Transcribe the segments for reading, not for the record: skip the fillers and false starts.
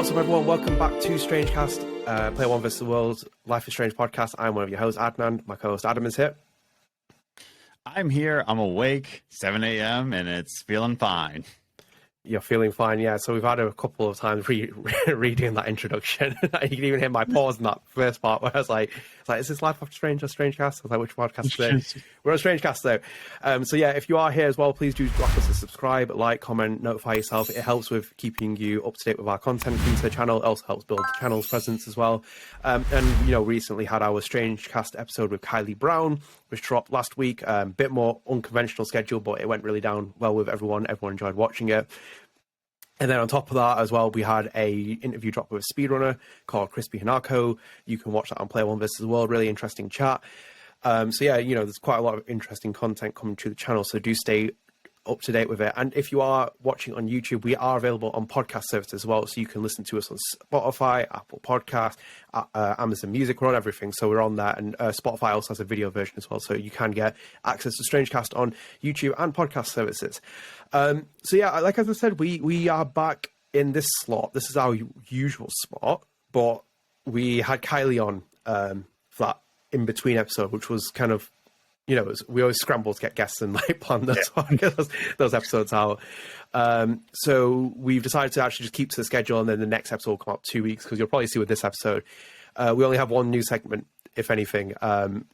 What's up, everyone? Welcome back to StrangeCast, Player One vs. the World, Life is Strange podcast. I'm one of your hosts, Adnan. My co-host Adam is here. I'm here. I'm awake, 7 a.m., and it's feeling fine. You're feeling fine, yeah. So we've had a couple of times redoing that introduction. You can even hear my pause in that first part where I was like, is this Life After Strange or StrangeCast? I was like, which podcast today? We're on StrangeCast, though. So yeah, if you are here as well, please do drop us a subscribe, like, comment, notify yourself. It helps with keeping you up to date with our content into the channel. It also helps build the channel's presence as well. And, you know, recently had our StrangeCast episode with Kylie Brown, which dropped last week. A bit more unconventional schedule, but it went really down well with everyone. Everyone enjoyed watching it. And then on top of that as well, we had a interview drop with a speedrunner called Crispy Hanako. You can watch that on Player One vs. the World. Really interesting chat. So yeah, you know, there's quite a lot of interesting content coming to the channel. So do stay up to date with it. And if you are watching on YouTube, we are available on podcast services as well. So you can listen to us on Spotify, Apple Podcasts, Amazon Music. We're on everything. So we're on that. And Spotify also has a video version as well. So you can get access to StrangeCast on YouTube and podcast services. So yeah, like as I said, we are back in this slot. This is our usual spot, but we had Kylie on for that in between episode, which was kind of, you know, we always scramble to get guests and like plan those episodes out. So we've decided to actually just keep to the schedule, and then the next episode will come out 2 weeks, because you'll probably see with this episode, we only have one new segment, if anything. And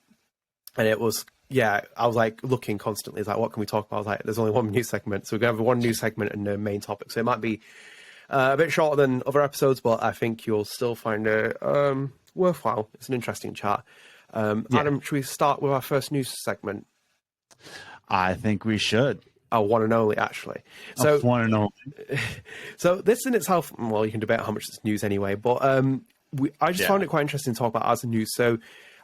it was, yeah, I was like looking constantly, it's like, what can we talk about? I was like, there's only one new segment. So we're going to have one new segment and the main topic. So it might be a bit shorter than other episodes, but I think you'll still find it worthwhile. It's an interesting chat. Yeah. Adam, should we start with our first news segment? I think we should. Oh, one and only, actually. So one and only. So this in itself, well, you can debate how much it's news anyway, but I just found it quite interesting to talk about as a news. So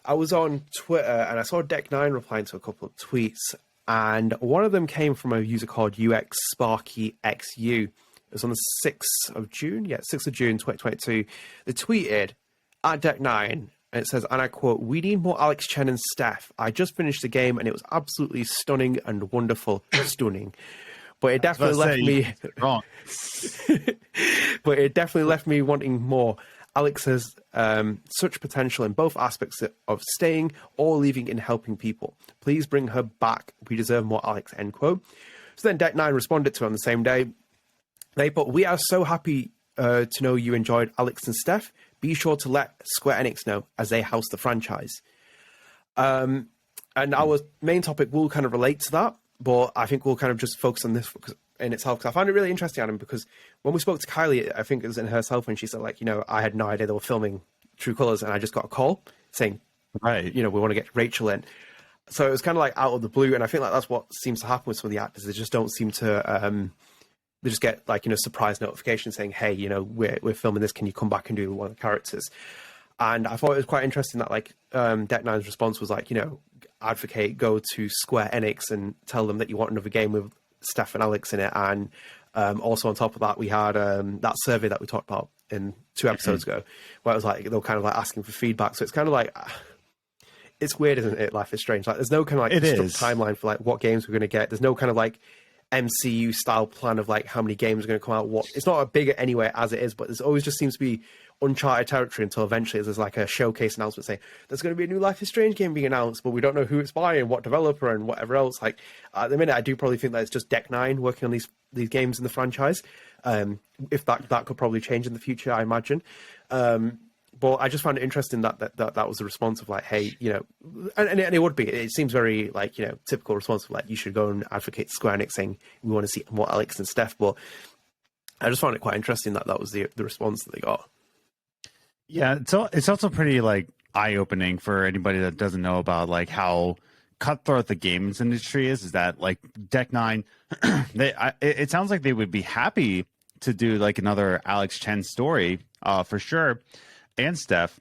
I was on Twitter and I saw Deck9 replying to a couple of tweets, and one of them came from a user called UXSparkyXU. It was on the 6th of June. Yeah, 6th of June, 2022. They tweeted at Deck9, and it says, and I quote, "We need more Alex, Chen, and Steph. I just finished the game and it was absolutely stunning and wonderful." Stunning. But it definitely left me wrong. But it definitely left me wanting more. Alex has such potential in both aspects of staying or leaving and helping people. Please bring her back. We deserve more Alex, end quote. So then Deck9 responded to her on the same day. They put, "We are so happy to know you enjoyed Alex and Steph. Be sure to let Square Enix know, as they house the franchise." And our main topic will kind of relate to that, but I think we'll kind of just focus on this in itself, because I find it really interesting, Adam, because when we spoke to Kylie, I think it was in herself when she said, like, you know, I had no idea they were filming True Colors, and I just got a call saying, right, you know, we want to get Rachel in. So it was kind of like out of the blue, and I think like that's what seems to happen with some of the actors. They just don't seem to... they just get, like, you know, surprise notifications saying, hey, you know, we're filming this, can you come back and do one of the characters? And I thought it was quite interesting that, like, Deck9's response was like, you know, advocate, go to Square Enix and tell them that you want another game with Steph and Alex in it. And also on top of that, we had that survey that we talked about in 2 episodes ago, where it was like, they were kind of like asking for feedback. So it's kind of like, it's weird, isn't it? Life is Strange. Like, there's no kind of like timeline for like what games we're going to get. There's no kind of like MCU style plan of like how many games are going to come out. What, it's not a bigger anyway as it is, but there's always just seems to be uncharted territory until eventually there's like a showcase announcement saying there's going to be a new Life is Strange game being announced, but we don't know who it's by and what developer and whatever else. Like at the minute, I do probably think that it's just Deck9 working on these games in the franchise. If that could probably change in the future, I imagine. But I just found it interesting that was the response of like, hey, you know, and it would be. It seems very like, you know, typical response of like, you should go and advocate Square Enix saying we want to see more Alex and Steph. But I just found it quite interesting that was the response that they got. Yeah, it's also pretty like eye-opening for anybody that doesn't know about like how cutthroat the games industry is that like Deck9, it sounds like they would be happy to do like another Alex Chen story for sure, and Steph,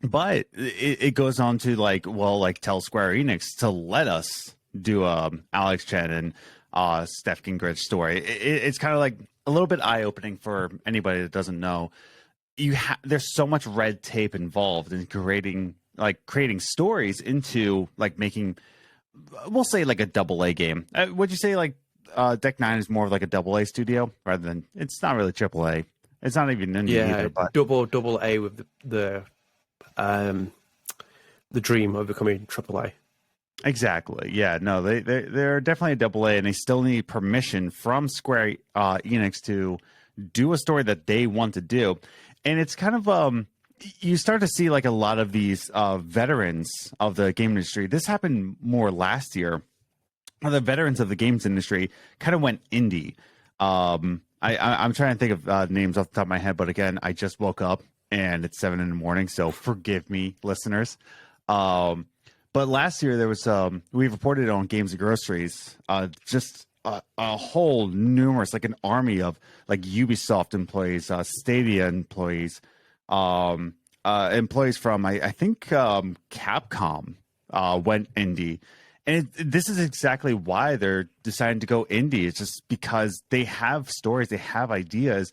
but it goes on to like, well, like tell Square Enix to let us do Alex Chen and Steph Gingrich story. It's kind of like a little bit eye-opening for anybody that doesn't know. There's so much red tape involved in creating stories into like making, we'll say like a AA game. Would you say like Deck9 is more of like a AA studio rather than, it's not really AAA? It's not even indie either. But double A with the dream of becoming AAA. Exactly. Yeah. No, they're definitely a double A, and they still need permission from Square Enix to do a story that they want to do. And it's kind of you start to see like a lot of these veterans of the game industry. This happened more last year. The veterans of the games industry kind of went indie. I'm trying to think of names off the top of my head, but again, I just woke up and it's 7 a.m, so forgive me, listeners. But last year there was we reported on Games and Groceries just a whole numerous, like an army of like Ubisoft employees, Stadia employees, employees from I think Capcom went indie. And this is exactly why they're deciding to go indie. It's just because they have stories, they have ideas,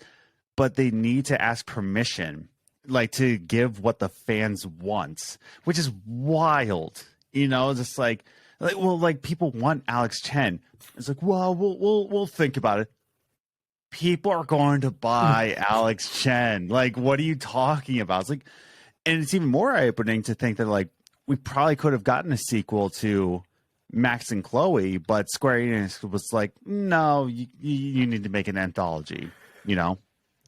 but they need to ask permission, like to give what the fans want, which is wild. You know, just like well, like people want Alex Chen. It's like, well, we'll think about it. People are going to buy Alex Chen. Like, what are you talking about? It's like, and it's even more eye-opening to think that like we probably could have gotten a sequel to Max and Chloe, but Square Enix was like, no, you need to make an anthology, you know?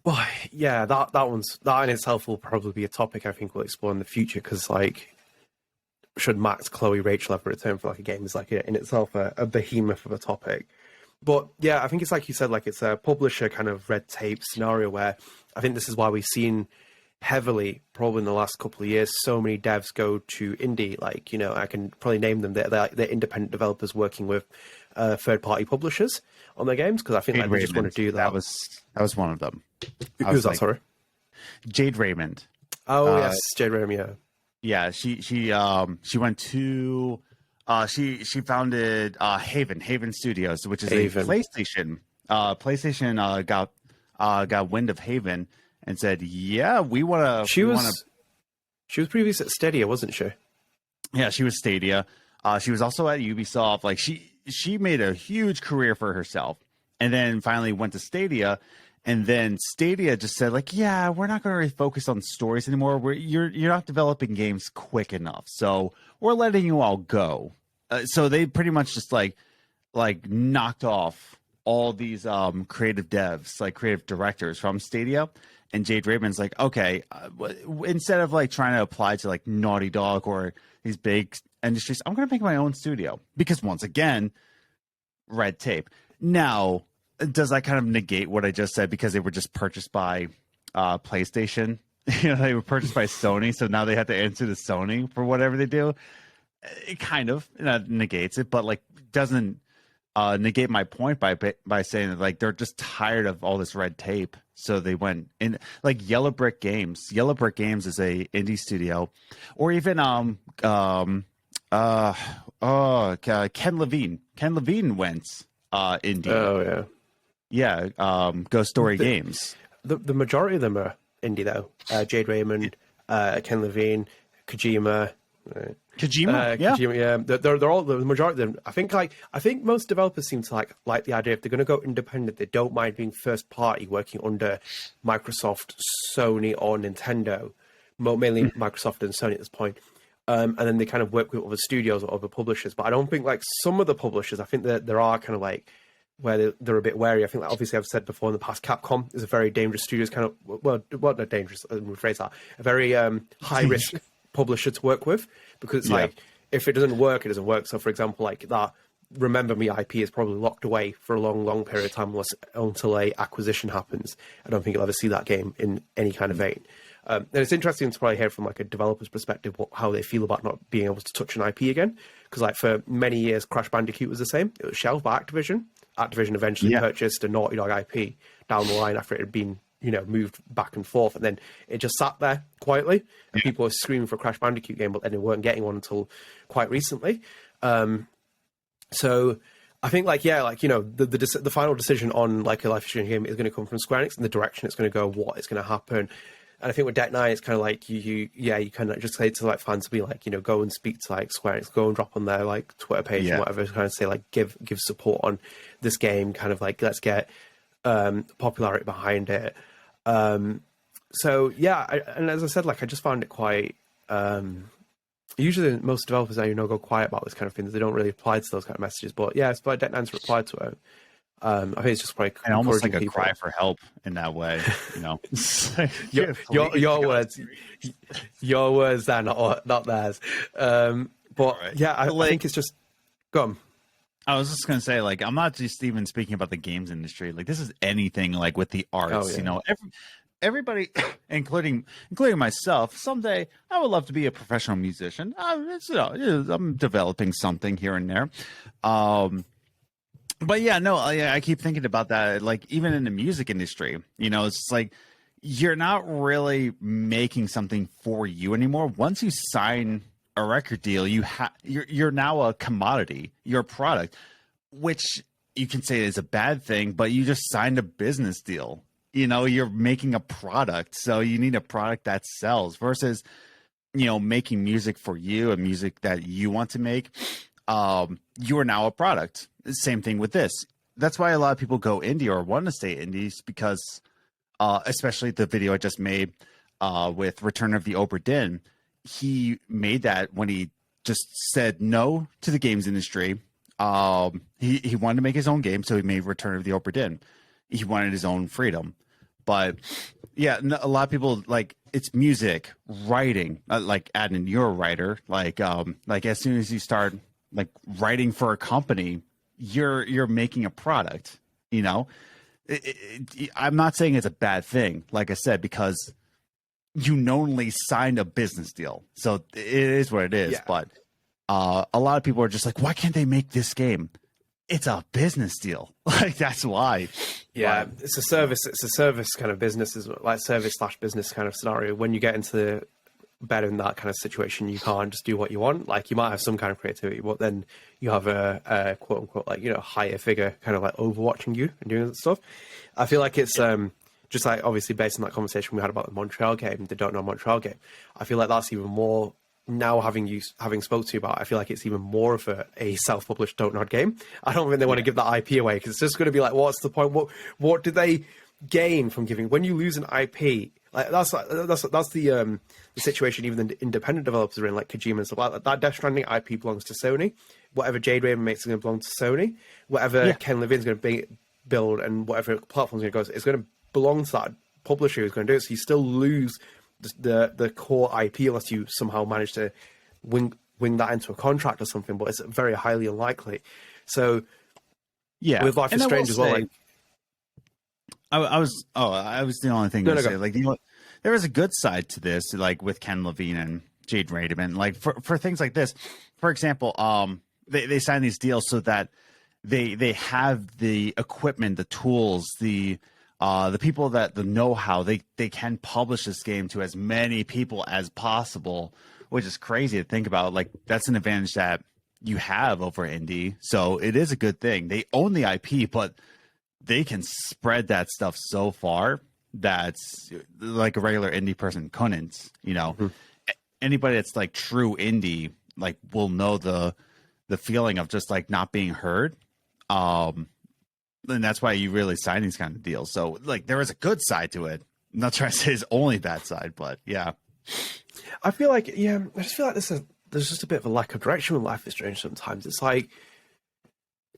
Well, yeah, that in itself will probably be a topic I think we'll explore in the future, because like, should Max, Chloe, Rachel ever return for like a game is like in itself a behemoth of a topic. But yeah, I think it's like you said, like it's a publisher kind of red tape scenario where I think this is why we've seen heavily, probably in the last couple of years, so many devs go to indie. Like, you know, I can probably name them. They're independent developers working with third-party publishers on their games, because I think like, they just want to do that. That was one of them. Who was that? Sorry, Jade Raymond. Oh yes, Jade Raymond. Yeah. Yeah, she went to she founded Haven Studios, which is a PlayStation. PlayStation got wind of Haven and said, "Yeah, we want to." She was previous at Stadia, wasn't she? Yeah, she was Stadia. She was also at Ubisoft. Like she made a huge career for herself, and then finally went to Stadia. And then Stadia just said, like, yeah, we're not going to really focus on stories anymore. You're not developing games quick enough, so we're letting you all go. So they pretty much just like knocked off all these creative devs, like creative directors from Stadia. And Jade Raymond's like, okay, instead of like trying to apply to like Naughty Dog or these big industries, I'm going to make my own studio, because once again, red tape. Now, does that kind of negate what I just said, because they were just purchased by PlayStation? You know, they were purchased by Sony, so now they have to answer to Sony for whatever they do. It kind of negates it, but like doesn't negate my point by saying that like they're just tired of all this red tape. So they went in like Yellow Brick Games. Yellow Brick Games is a indie studio, or even Ken Levine. Ken Levine went indie. Oh yeah. Yeah, Ghost Story Games. The majority of them are indie though. Jade Raymond, Ken Levine, Kojima. Kojima, yeah. They're all the majority of them. I think most developers seem to like the idea if they're going to go independent, they don't mind being first party, working under Microsoft, Sony, or Nintendo. Mainly Microsoft and Sony at this point. And then they kind of work with other studios or other publishers. But I don't think like some of the publishers. I think that there are kind of like where they're a bit wary. I think, like, obviously, I've said before in the past, Capcom is a very dangerous studio. It's kind of, well, not dangerous, let me rephrase that, a very high-risk publisher to work with, because it's like, if it doesn't work, it doesn't work. So, for example, like that Remember Me IP is probably locked away for a long, long period of time until a acquisition happens. I don't think you'll ever see that game in any kind of vein. And it's interesting to probably hear from like a developer's perspective how they feel about not being able to touch an IP again. Because like for many years, Crash Bandicoot was the same. It was shelved by Activision. Activision eventually purchased a Naughty Dog IP down the line after it had been, moved back and forth, and then it just sat there quietly, and people were screaming for a Crash Bandicoot game, but then they weren't getting one until quite recently. So I think the final decision on like a life-changing game is going to come from Square Enix, and the direction it's going to go, what is going to happen. And I think with Deck 9, it's kind of like you kind of just say to like fans to be like, go and speak to like Square Enix, go and drop on their like Twitter page and whatever, kind of say like give support on this game, kind of like let's get popularity behind it. So yeah, and as I said, like I just found it quite. Usually, most developers I go quiet about this kind of thing. They don't really reply to those kind of messages. But yeah, it's like Deck9's reply to it. I think it's just quite and almost like a people. cry for help in that way, you know. your words, they're not theirs. But right. Yeah, I think it's just go on. I was just gonna say, like, I'm not just even speaking about the games industry. Like, this is anything, like with the arts. You know, everybody, including myself, someday I would love to be a professional musician. I'm developing something here and there. But yeah, no, I keep thinking about that. Like, even in the music industry, you know, it's like you're not really making something for you anymore. Once you sign a record deal, you're now a commodity. You're a product, which you can say is a bad thing, but you just signed a business deal. You know, you're making a product, so you need a product that sells versus, you know, making music for you and music that you want to make. You are now a product. Same thing with this. That's why a lot of people go indie or want to stay indies because, especially the video I just made with Return of the Obra Dinn, he made that when he just said no to the games industry. He wanted to make his own game, so he made Return of the Obra Dinn. He wanted his own freedom. But yeah, a lot of people, like, it's music, writing, like Adnan, you're a writer. Like as soon as you start like writing for a company, you're making a product, you know. I'm not saying it's a bad thing, like I said, because you knowingly signed a business deal. So it is what it is. Yeah. But a lot of people are just like, why can't they make this game? It's a business deal. Like, that's why. Yeah, it's a service kind of business, like service/business kind of scenario. When you get into better in that kind of situation, you can't just do what you want. Like, you might have some kind of creativity, but then you have a quote unquote, like, you know, higher figure kind of like overwatching you and doing that stuff. I feel like it's just like, obviously based on that conversation we had about the Montreal game, the Don't Know Montreal game. I feel like that's even more now, having spoke to you about it, I feel like it's even more of a self-published Don't Nod game. I don't think they want to give that IP away, because it's just going to be like, what's the point? What do they gain from giving? When you lose an IP, like that's the situation even the independent developers are in, like Kojima and stuff like that. That Death Stranding IP belongs to Sony. Whatever Jade Raymond makes is going to belong to Sony. Whatever Ken Levine's going to build and whatever platform's going to go, it's going to belong to that publisher who's going to do it. So you still lose the core IP unless you somehow manage to wing that into a contract or something, but it's very highly unlikely. So yeah, with Life is Strange as well. Like, I was the only thing to say. Like, you know, there is a good side to this, like with Ken Levine and Jade Raymond. Like for things like this, for example, they sign these deals so that they have the equipment, the tools, the people that the know-how, they can publish this game to as many people as possible, which is crazy to think about. Like, that's an advantage that you have over indie. So it is a good thing. They own the IP, but they can spread that stuff so far that's like a regular indie person couldn't, you know. Mm-hmm. Anybody that's like true indie, like, will know the feeling of just like not being heard. And that's why you really sign these kind of deals. So, like, there is a good side to it. I'm not trying to say it's only bad side, but yeah. I feel like, I just feel like there's just a bit of a lack of direction with Life is Strange sometimes. It's like,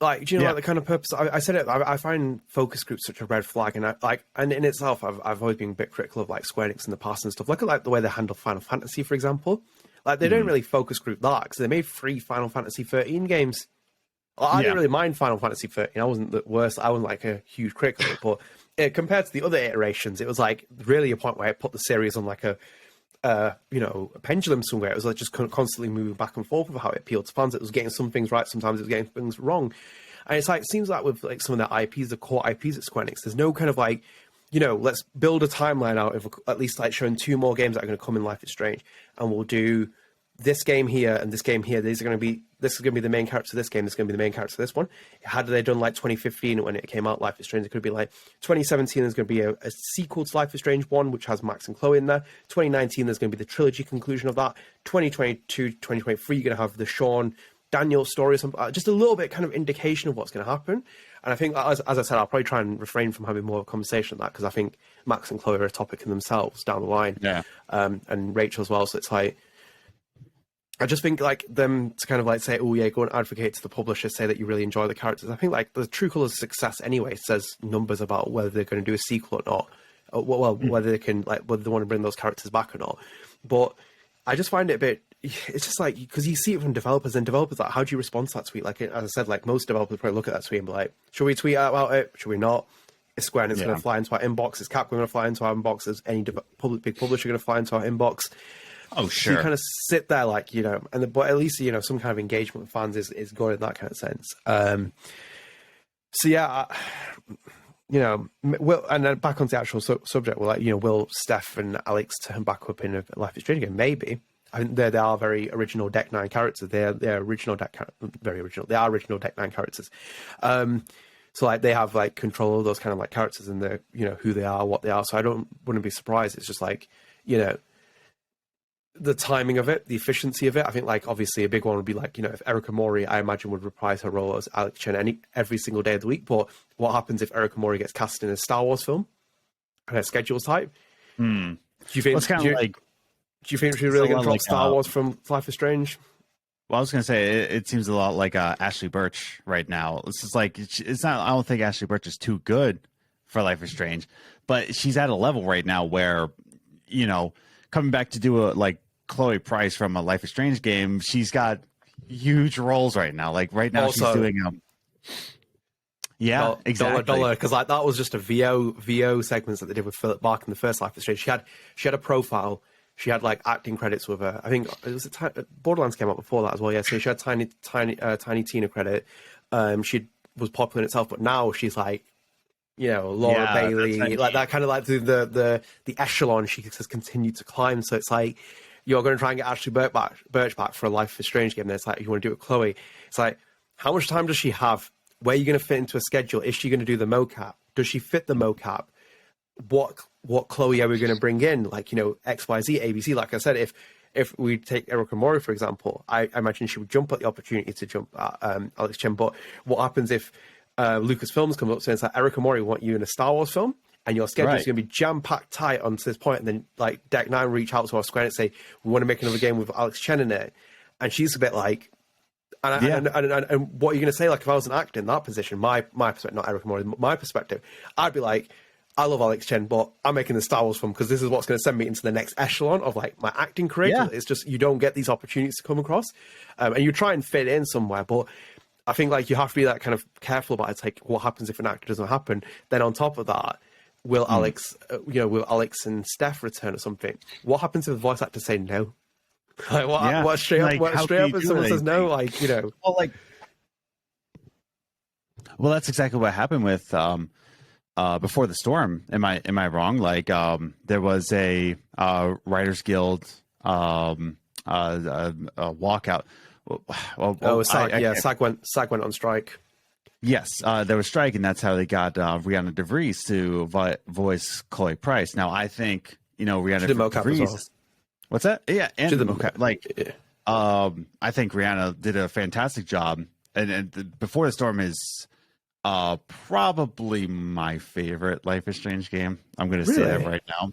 do you know, like, the kind of purpose? I said it. I find focus groups such a red flag, and in itself, I've always been a bit critical of like Square Enix in the past and stuff. Look at like the way they handle Final Fantasy, for example. Like, they don't really focus group that, because they made 3 Final Fantasy 13 games. I didn't really mind Final Fantasy 13. I wasn't the worst. I wasn't like a huge critic of it, but compared to the other iterations, it was like really a point where it put the series on like a pendulum somewhere. It was like just constantly moving back and forth with how it appealed to fans. It was getting some things right, sometimes it was getting things wrong. And it's like, it seems like with like some of the IPs, the core IPs at Square Enix, there's no kind of like, you know, let's build a timeline out of at least like showing 2 more games that are going to come in Life is Strange, and we'll do this game here and this game here. This is going to be the main character of this game. This is going to be the main character of this one. Had they done like 2015 when it came out, Life is Strange, it could be like 2017. There's going to be a sequel to Life is Strange 1, which has Max and Chloe in there. 2019, there's going to be the trilogy conclusion of that. 2022, 2023, you're going to have the Sean Daniel story, just a little bit kind of indication of what's going to happen. And I think, as I said, I'll probably try and refrain from having more of a conversation on that, because I think Max and Chloe are a topic in themselves down the line. Yeah. And Rachel as well. So it's like, I just think like them to kind of like say, oh yeah, go and advocate to the publisher, say that you really enjoy the characters. I think like the true colours of success anyway says numbers about whether they're going to do a sequel or not. Well, whether they can, like, whether they want to bring those characters back or not. But I just find it a bit, it's just like, because you see it from developers, and developers, like, how do you respond to that tweet? Like, as I said, like, most developers probably look at that tweet and be like, should we tweet out about it? Should we not? Is Square Enix going to fly into our inbox? Is Capcom going to fly into our inbox? Is any big publisher going to fly into our inbox? Oh, sure. So you kind of sit there like, you know, but at least, you know, some kind of engagement with fans is good in that kind of sense. So yeah, you know, and then back onto the actual subject, we're like, you know, will Steph and Alex turn back up in a Life is Strange game? Maybe. I think they are very original Deck 9 characters. They're original very original. They are original Deck 9 characters. So like they have like control of those kind of like characters and the, you know, who they are, what they are. So wouldn't be surprised. It's just like, you know, the timing of it, the efficiency of it. I think like obviously a big one would be like, you know, if Erika Mori, I imagine, would reprise her role as Alex Chen every single day of the week. But what happens if Erika Mori gets cast in a Star Wars film and her schedule's tight? Do you think? Do you think she's really going to drop Star Wars from Life is Strange? Well, I was going to say it seems a lot like Ashley Birch right now. It's just like it's not. I don't think Ashley Birch is too good for Life is Strange, but she's at a level right now where, you know, coming back to do a like Chloe Price from a Life is Strange game, she's got huge roles right now. Like right now, also, she's doing exactly. Dollar, because like that was just a VO segments that they did with Philip Bark in the first Life is Strange. She had a profile. She had like acting credits with her. I think it was Borderlands came out before that as well. Yeah, so she had Tiny Tina credit. She was popular in itself, but now she's like, you know, Laura Bailey, like that kind of like the echelon she has continued to climb. So it's like you're going to try and get Ashley Birch back for a Life is Strange game. Then it's like you want to do it with Chloe. It's like, how much time does she have? Where are you going to fit into a schedule? Is she going to do the mocap? Does she fit the mocap? What Chloe are we going to bring in? Like, you know, X, Y, Z, ABC. Like I said, if we take Erika Mori, for example, I imagine she would jump at the opportunity to jump at Alex Chen. But what happens if Lucasfilms comes up saying it's like, Erika Mori want you in a Star Wars film, and your schedule is going to be jam-packed tight on to this point, and then like Deck 9 reach out to our Square and say, we want to make another game with Alex Chen in it, and she's a bit like, and what are you going to say? Like, if I was an actor in that position, my perspective, not Erika Mori, my perspective, I'd be like, I love Alex Chen, but I'm making the Star Wars film because this is what's going to send me into the next echelon of like my acting career. Yeah. It's just, you don't get these opportunities to come across, and you try and fit in somewhere, but I think like you have to be that kind of careful about it. It's like, what happens if an actor doesn't happen? Then on top of that, will Alex and Steph return or something? What happens if the voice actors say no? Like what straight up if someone says no? Like, you know, well, that's exactly what happened with Before the Storm. Am I wrong? Like there was a Writers Guild walkout. SAG went on strike. Yes, there was strike, and that's how they got Rihanna DeVries to voice Chloe Price. Now, I think, you know, Rihanna DeVries. Well. What's that? Yeah, and the mocap. Like, I think Rihanna did a fantastic job, and Before the Storm is probably my favorite Life is Strange game. I'm going to say that right now.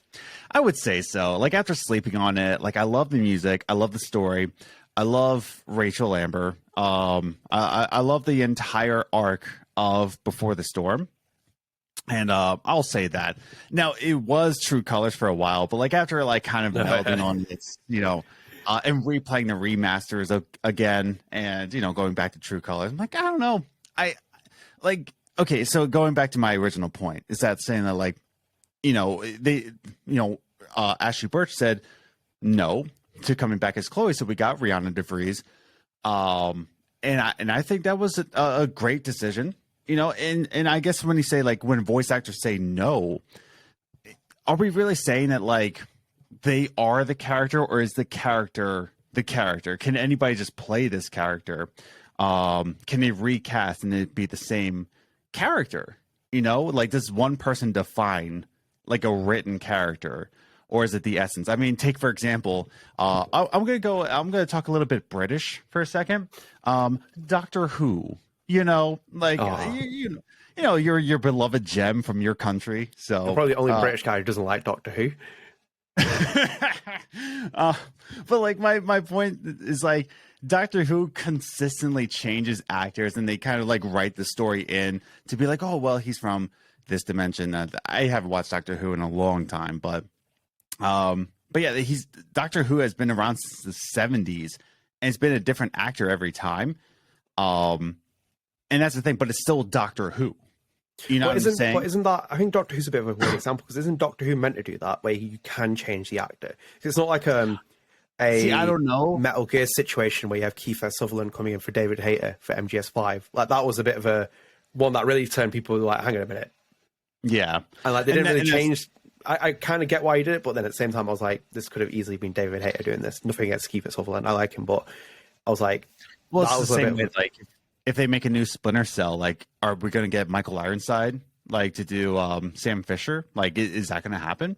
I would say so. Like, after sleeping on it, like, I love the music, I love the story. I love Rachel Amber. I love the entire arc of Before the Storm. And I'll say that. Now, it was True Colors for a while, but like after like kind of melding on its, you know, and replaying the remasters again and, you know, going back to True Colors, I'm like, I don't know. Okay, so going back to my original point, is that saying that like, you know, Ashley Birch said no to coming back as Chloe, so we got Rihanna DeVries, and I think that was a great decision, you know. And I guess when you say like when voice actors say no, are we really saying that like they are the character, or is the character the character? Can anybody just play this character? Can they recast and it be the same character? You know, like does one person define like a written character? Or is it the essence? I mean, take, for example, I'm going to talk a little bit British for a second. Doctor Who. You know, like Oh. you know, your beloved gem from your country. So I'm probably the only British guy who doesn't like Doctor Who. But like my point is like Doctor Who consistently changes actors, and they kind of like write the story in to be like, oh well, he's from this dimension. I haven't watched Doctor Who in a long time, but yeah, he's Doctor Who has been around since the 70s, and it's been a different actor every time. And that's the thing, but it's still Doctor Who. You know what I'm saying? But isn't that? I think Doctor Who's a bit of a weird example because isn't Doctor Who meant to do that where you can change the actor? It's not like a See, I don't know. Metal Gear situation where you have Kiefer Sutherland coming in for David Hayter for MGS5. Like that was a bit of a one that really turned people like, hang on a minute. Yeah, and like they didn't really change. I kind of get why he did it, but then at the same time, I was like, this could have easily been David Hayter doing this. Nothing against Kiefer Sutherland, I like him, but I was like, well, it's the same with like. If they make a new Splinter Cell, like, are we going to get Michael Ironside, like, to do Sam Fisher? Like, is that going to happen?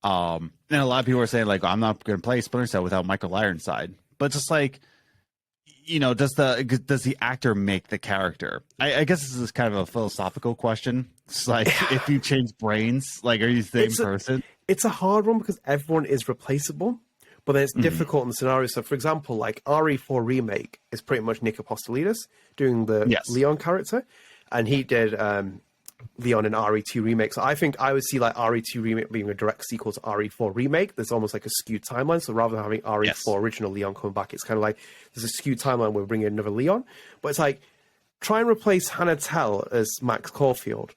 And a lot of people are saying, like, I'm not going to play Splinter Cell without Michael Ironside. But just like, you know, does the actor make the character? I guess this is kind of a philosophical question. It's like, if you change brains, like, are you the same person? It's a hard one because everyone is replaceable. But then it's difficult in the scenario. So, for example, like RE4 Remake is pretty much Nick Apostolidis doing the Leon character. And he did Leon in RE2 Remake. So I think I would see like RE2 Remake being a direct sequel to RE4 Remake. There's almost like a skewed timeline. So rather than having RE4 original Leon coming back, it's kind of like there's a skewed timeline where we're bringing another Leon. But it's like, try and replace Hannah Tell as Max Caulfield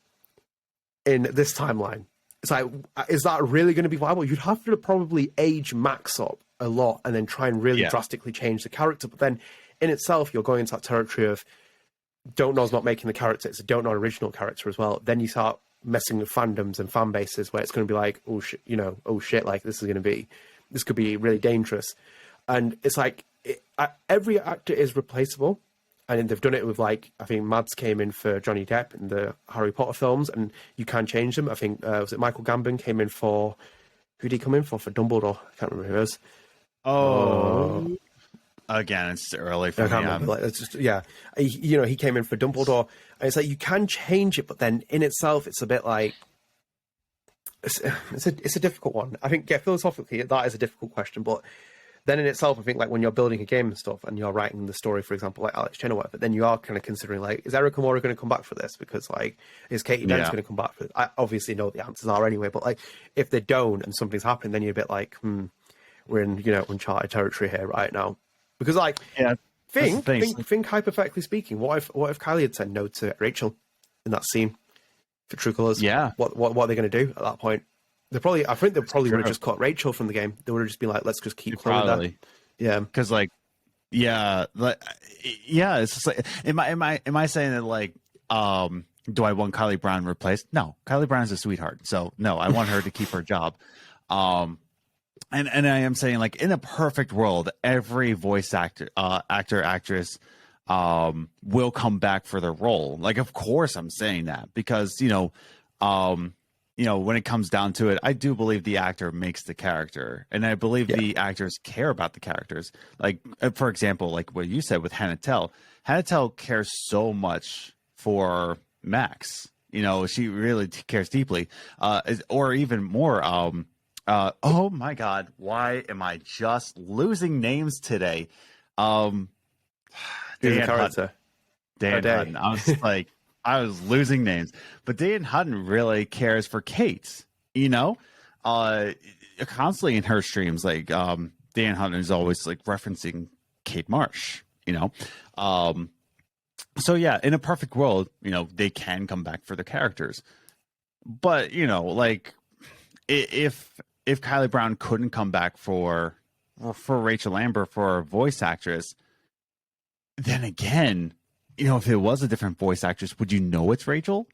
in this timeline. It's like, is that really going to be viable? You'd have to probably age Max up a lot and then try and really drastically change the character. But then in itself, you're going into that territory of Don't Know's not making the character. It's a Don't Know original character as well. Then you start messing with fandoms and fan bases where it's going to be like, oh shit, you know, oh shit, like this could be really dangerous. And it's like, every actor is replaceable. And they've done it with, like, I think Mads came in for Johnny Depp in the Harry Potter films, and you can change them. I think, was it Michael Gambon came in for, who did he come in for Dumbledore? I can't remember who it was. Again, it's early for me. Like, it's just, he came in for Dumbledore, and it's like, you can change it, but then in itself, it's a bit like, it's a difficult one. I think, philosophically, that is a difficult question, but then in itself, I think like when you're building a game and stuff and you're writing the story, for example, like Alex Chen or whatever, then you are kind of considering like, is Eric Amora going to come back for this? Because like, is Katie Benz going to come back for this? I obviously know the answers are anyway, but like if they don't and something's happening, then you're a bit like, we're in, uncharted territory here right now. Because like, think hypothetically speaking, what if Kylie had said no to Rachel in that scene for True Colors? Yeah. What are they going to do at that point? I think they probably would have just cut Rachel from the game. They would have just been like, let's just keep Chloe there. Yeah. Because like, it's just like, am I saying that like, do I want Kylie Brown replaced? No, Kylie Brown is a sweetheart. So no, I want her to keep her job. And I am saying like in a perfect world, every voice actress, will come back for their role. Like, of course I'm saying that because, when it comes down to it, I do believe the actor makes the character, and I believe the actors care about the characters. Like, for example, like what you said with Hannah Tell. Hannah Tell cares so much for Max. She really cares deeply, or even more. Oh my God, why am I just losing names today? Dan Hutton. I was like. I was losing names, but Dan Hutton really cares for Kate, constantly in her streams. Like, Dan Hutton is always like referencing Kate Marsh, so yeah, in a perfect world, they can come back for the characters, but like if Kylie Brown couldn't come back for Rachel Amber for a voice actress, then again, if it was a different voice actress, would you know it's Rachel?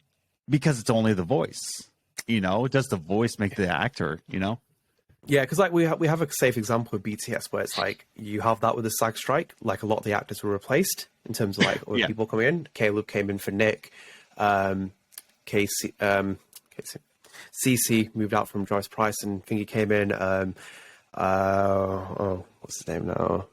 Because it's only the voice. Does the voice make the actor? Yeah, because like we have a safe example with BTS where it's like you have that with the SAG strike. Like a lot of the actors were replaced in terms of like other people coming in. Caleb came in for Nick. Casey, Cece moved out from Joyce Price, and Thingy came in. What's his name now?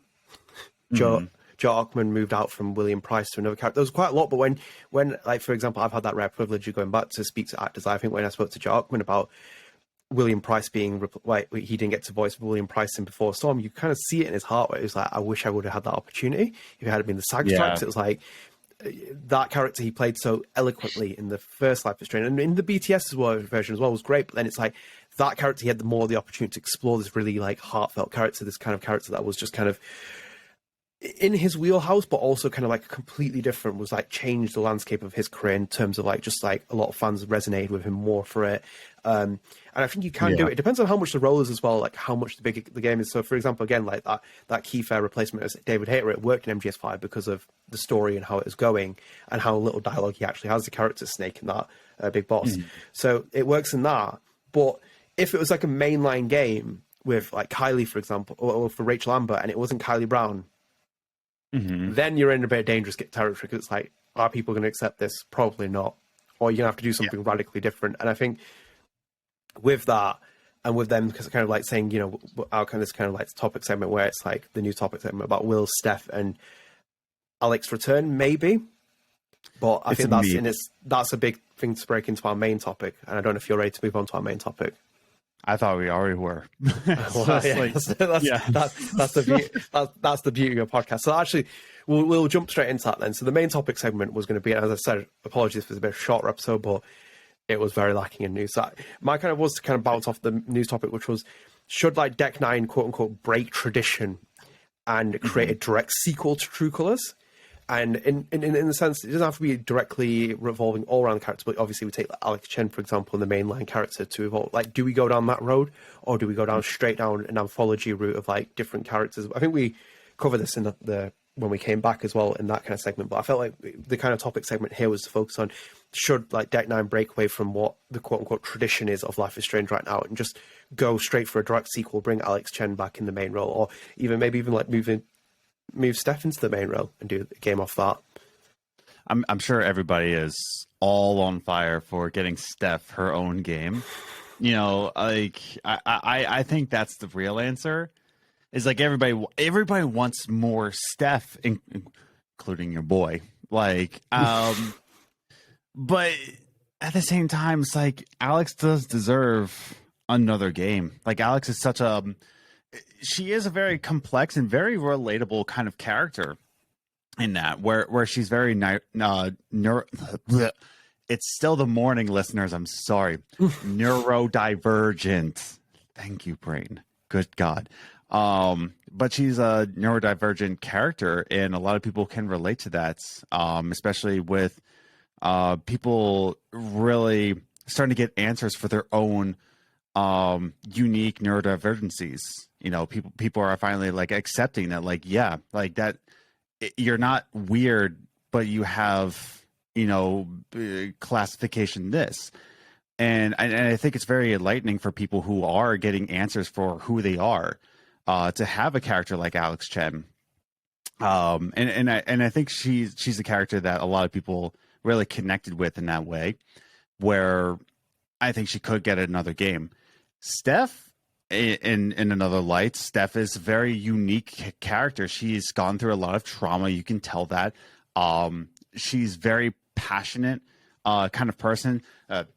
Joe Ockman moved out from William Price to another character. There was quite a lot, but when like, for example, I've had that rare privilege of going back to speak to actors. I think when I spoke to Joe Ockman about William Price being like, he didn't get to voice William Price in Before Storm, you kind of see it in his heart where it was like, I wish I would have had that opportunity if it had been the SAG strikes. It was like that character he played so eloquently in the first Life is Strange, and in the BTS version as well was great, but then it's like that character, he had the opportunity to explore this really like heartfelt character, this kind of character that was just kind of in his wheelhouse, but also kind of like completely different, was like changed the landscape of his career in terms of like just like a lot of fans resonated with him more for it. And I think you can do it. It depends on how much the role is as well, like how much the game is. So for example, again, like that Key Fair replacement as David Hayter, it worked in MGS5 because of the story and how it was going and how little dialogue he actually has, the character Snake in that Big Boss. So it works in that. But if it was like a mainline game with like Kylie, for example, or for Rachel Amber, and it wasn't Kylie Brown, then you're in a bit of dangerous territory, because it's like, are people going to accept this? Probably not. Or you're going to have to do something radically different. And I think with that, and with them kind of like saying, you know, our kind of this kind of like topic segment where it's like the new topic segment about Will, Steph, and Alex return, maybe. But I think that's a big thing to break into our main topic. And I don't know if you're ready to move on to our main topic. I thought we already were. That's the beauty of a podcast. So actually, we'll jump straight into that then. So the main topic segment was going to be, as I said, apologies for a bit of a shorter episode, but it was very lacking in news. So my kind of was to kind of bounce off the news topic, which was, should like Deck 9 quote unquote break tradition and create a direct sequel to True Colors? And in the sense, it doesn't have to be directly revolving all around the character, but obviously we take like Alex Chen, for example, in the mainline character to evolve. Like, do we go down that road, or do we go down straight down an anthology route of like different characters? I think we covered this in the when we came back as well in that kind of segment, but I felt like the kind of topic segment here was to focus on, should like Deck 9 break away from what the quote unquote tradition is of Life is Strange right now and just go straight for a direct sequel, bring Alex Chen back in the main role, or maybe even like move Steph into the main role and do the game off that. I'm sure everybody is all on fire for getting Steph her own game. You know, like I think that's the real answer. Is like everybody wants more Steph, including your boy. Like, but at the same time, it's like Alex does deserve another game. Like Alex is she is a very complex and very relatable kind of character in that, where she's very it's still the morning, listeners. I'm sorry. Neurodivergent. Thank you, brain. Good God. But she's a neurodivergent character, and a lot of people can relate to that, especially with people really starting to get answers for their own unique neurodivergencies. You know, people are finally like accepting that, like, yeah, like that you're not weird, but you have, you know, classification this. And I think it's very enlightening for people who are getting answers for who they are, to have a character like Alex Chen. And I think she's a character that a lot of people really connected with in that way, where I think she could get another game. Steph, in another light, Steph is a very unique character. She's gone through a lot of trauma. You can tell that. She's very passionate kind of person.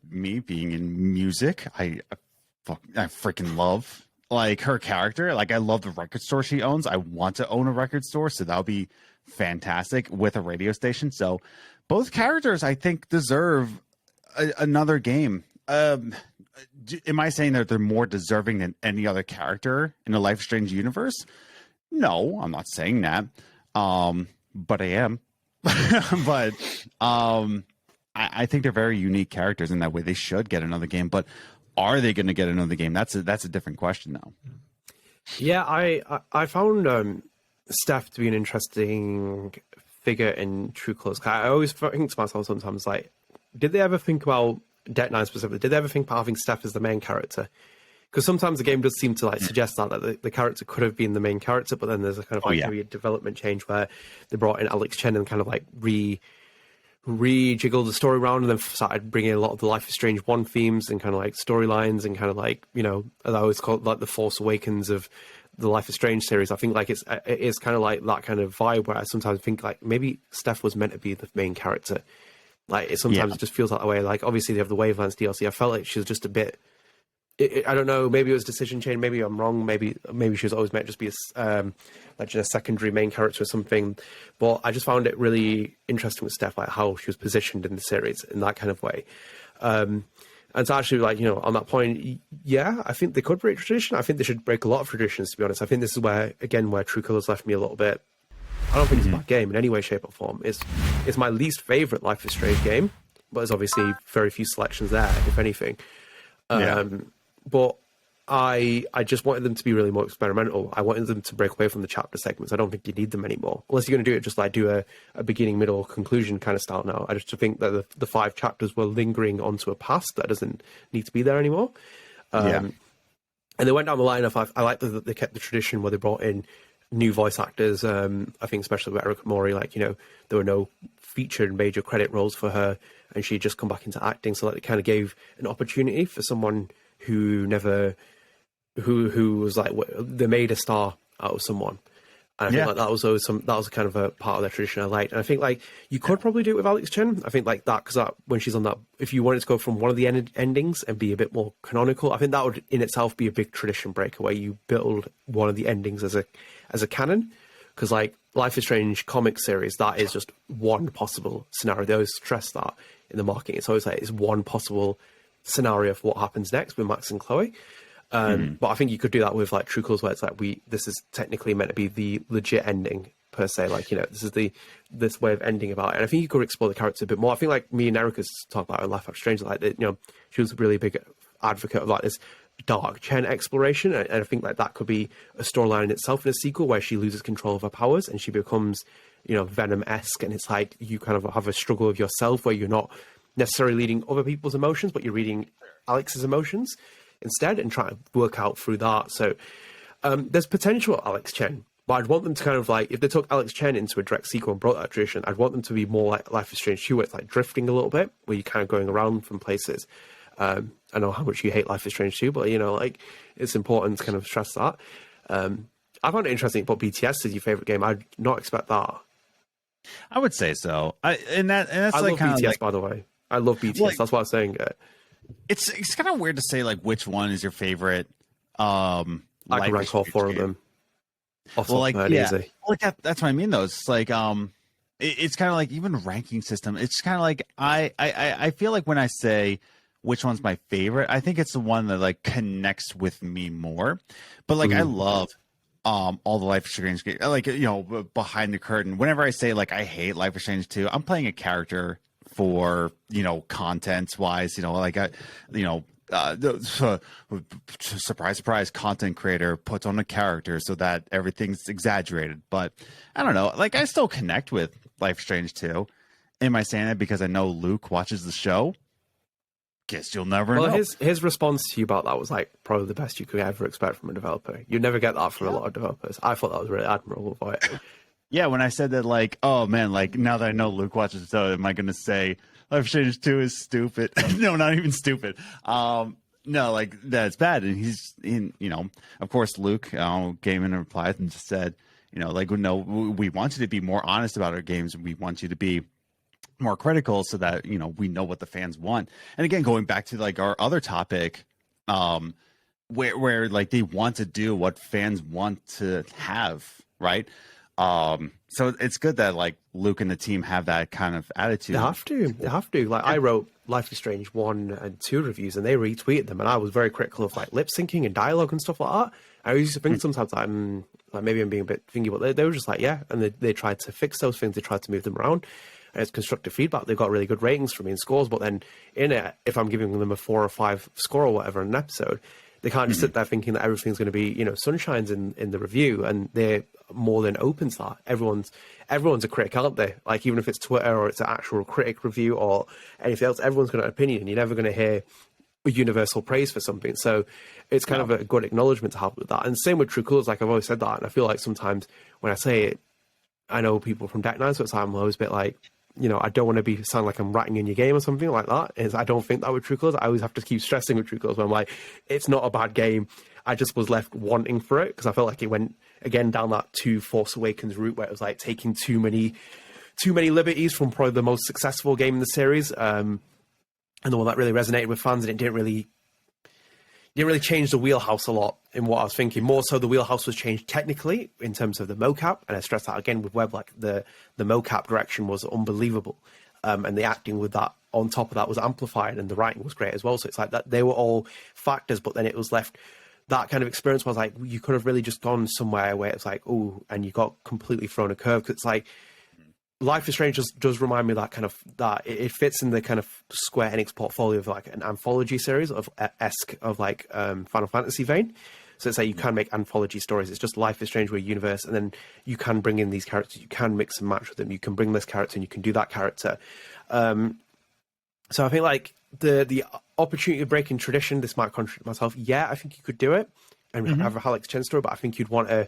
Me being in music, I freaking love like her character. Like I love the record store she owns. I want to own a record store, so that would be fantastic with a radio station. So both characters, I think, deserve another game. Am I saying that they're more deserving than any other character in the Life is Strange universe? No, I'm not saying that. But I am. But I think they're very unique characters in that way. They should get another game, but are they going to get another game? That's a different question, though. Yeah, I found Steph to be an interesting figure in True Colors. I always think to myself sometimes, like, did they ever think about Deck 9 specifically? Did they ever think about having Steph as the main character? Because sometimes the game does seem to like suggest that the character could have been the main character, but then there's a kind of maybe a development change where they brought in Alex Chen and kind of like rejiggled the story around, and then started bringing a lot of the Life is Strange 1 themes and kind of like storylines and kind of like, you know, as I always call it, like the Force Awakens of the Life is Strange series, I think like it is kind of like that kind of vibe where I sometimes think like maybe Steph was meant to be the main character. Like it sometimes it just feels that way. Like obviously they have the Wavelands DLC. I felt like she was just a bit. I don't know. Maybe it was decision chain. Maybe I'm wrong. Maybe she was always meant to just be like just a secondary main character or something. But I just found it really interesting with Steph, like how she was positioned in the series in that kind of way. And so actually, like, on that point, yeah, I think they could break tradition. I think they should break a lot of traditions, to be honest. I think this is where True Colors left me a little bit. I don't think it's a bad game in any way, shape, or form. It's my least favorite Life is Strange game, but there's obviously very few selections there, if anything. But I just wanted them to be really more experimental. I wanted them to break away from the chapter segments. I don't think you need them anymore. Unless you're going to do it just like do a beginning, middle, conclusion kind of style now. I just think that the 5 chapters were lingering onto a past that doesn't need to be there anymore. And they went down the line of, I like that they kept the tradition where they brought in new voice actors. I think especially with Erica Mori, like, there were no featured major credit roles for her and she'd just come back into acting. So like it kind of gave an opportunity for someone who was like, they made a star out of someone. And I think like that was kind of a part of their tradition I liked. And I think like you could probably do it with Alex Chen. I think like that, because when she's on that, if you wanted to go from one of the endings and be a bit more canonical, I think that would in itself be a big tradition breaker where you build one of the endings as a canon. Because like Life is Strange comic series, that is just one possible scenario. They always stress that in the marketing. It's always like it's one possible scenario for what happens next with Max and Chloe. But I think you could do that with like True Colors, where it's like this is technically meant to be the legit ending per se. Like, this is this way of ending about it. And I think you could explore the character a bit more. I think like me and Erica's talked about in Life After Strange, like she was a really big advocate of like this dark Chen exploration. And I think like that could be a storyline in itself in a sequel where she loses control of her powers and she becomes, Venom-esque. And it's like you kind of have a struggle of yourself where you're not necessarily reading other people's emotions, but you're reading Alex's emotions instead and trying to work out through that. So there's potential at Alex Chen, but I'd want them to kind of like, if they took Alex Chen into a direct sequel and brought that tradition, I'd want them to be more like Life is Strange 2, where it's like drifting a little bit, where you're kind of going around from places. I know how much you hate Life is Strange 2, but like it's important to kind of stress that. I found it interesting, but BTS is your favorite game. I'd not expect that. I would say so. That's I like love BTS, like, by the way. I love BTS. Like, that's what I was saying. It's kind of weird to say like which one is your favorite. I can rank all 4 of them. Easy. Like that's what I mean though. It's like it's kind of like even ranking system. It's kind of like I feel like when I say which one's my favorite, I think it's the one that like connects with me more. But like I love all the Life is Strange games. Like behind the curtain. Whenever I say like I hate Life is Strange 2, I'm playing a character for content wise, surprise content creator puts on a character so that everything's exaggerated. But I don't know, like I still connect with Life is Strange 2. Am I saying that because I know Luke watches the show? Guess you'll never know. His response to you about that was like probably the best you could ever expect from a developer. You never get that from a lot of developers. I thought that was really admirable by it. Yeah, when I said that, like, oh man, like now that I know Luke watches the show, am I going to say Life is Strange 2 is stupid? No, not even stupid. No, like that's bad. And he's in, of course, Luke came in and replied and just said, like, no, we want you to be more honest about our games. We want you to be more critical so that, we know what the fans want. And again, going back to like our other topic, where like they want to do what fans want to have, right? So it's good that like Luke and the team have that kind of attitude. They have to. Like I wrote Life is Strange 1 and 2 reviews and they retweeted them and I was very critical of like lip syncing and dialogue and stuff like that. I used to think sometimes like maybe I'm being a bit thingy, but they were just like, yeah. And they tried to fix those things. They tried to move them around. And it's constructive feedback. They got really good ratings from me and scores. But then in it, if I'm giving them a 4 or 5 score or whatever in an episode, they can't just sit there thinking that everything's going to be, sunshines in the review. And they're more than open to that. Everyone's a critic, aren't they? Like, even if it's Twitter or it's an actual critic review or anything else, everyone's got an opinion. You're never going to hear a universal praise for something. So it's kind of a good acknowledgement to have with that. And same with True Colors. Like, I've always said that. And I feel like sometimes when I say it, I know people from Deck 9, so it's I'm always a bit like, I don't want to be sound like I'm ratting in your game or something like that. I don't think that with True Colors. I always have to keep stressing with True Colors when I'm like, it's not a bad game. I just was left wanting for it because I felt like it went again down that to Force Awakens route where it was like taking too many liberties from probably the most successful game in the series, and the one that really resonated with fans, and it didn't really change the wheelhouse a lot in what I was thinking. More so, the wheelhouse was changed technically in terms of the mocap, and I stress that again with Web, like the mocap direction was unbelievable, and the acting with that on top of that was amplified, and the writing was great as well. So it's like that they were all factors, but then it was left that kind of experience was like you could have really just gone somewhere where it's like, oh, and you got completely thrown a curve. Because it's like Life is Strange does remind me of that kind of that it fits in the kind of Square Enix portfolio of like an anthology series of like Final Fantasy vein. So it's like you can make anthology stories. It's just Life is Strange with a universe, and then you can bring in these characters. You can mix and match with them. You can bring this character and you can do that character. So I think like the opportunity to break in tradition, this might contradict myself. Yeah, I think you could do it and have a Alex Chen story, but I think you'd want to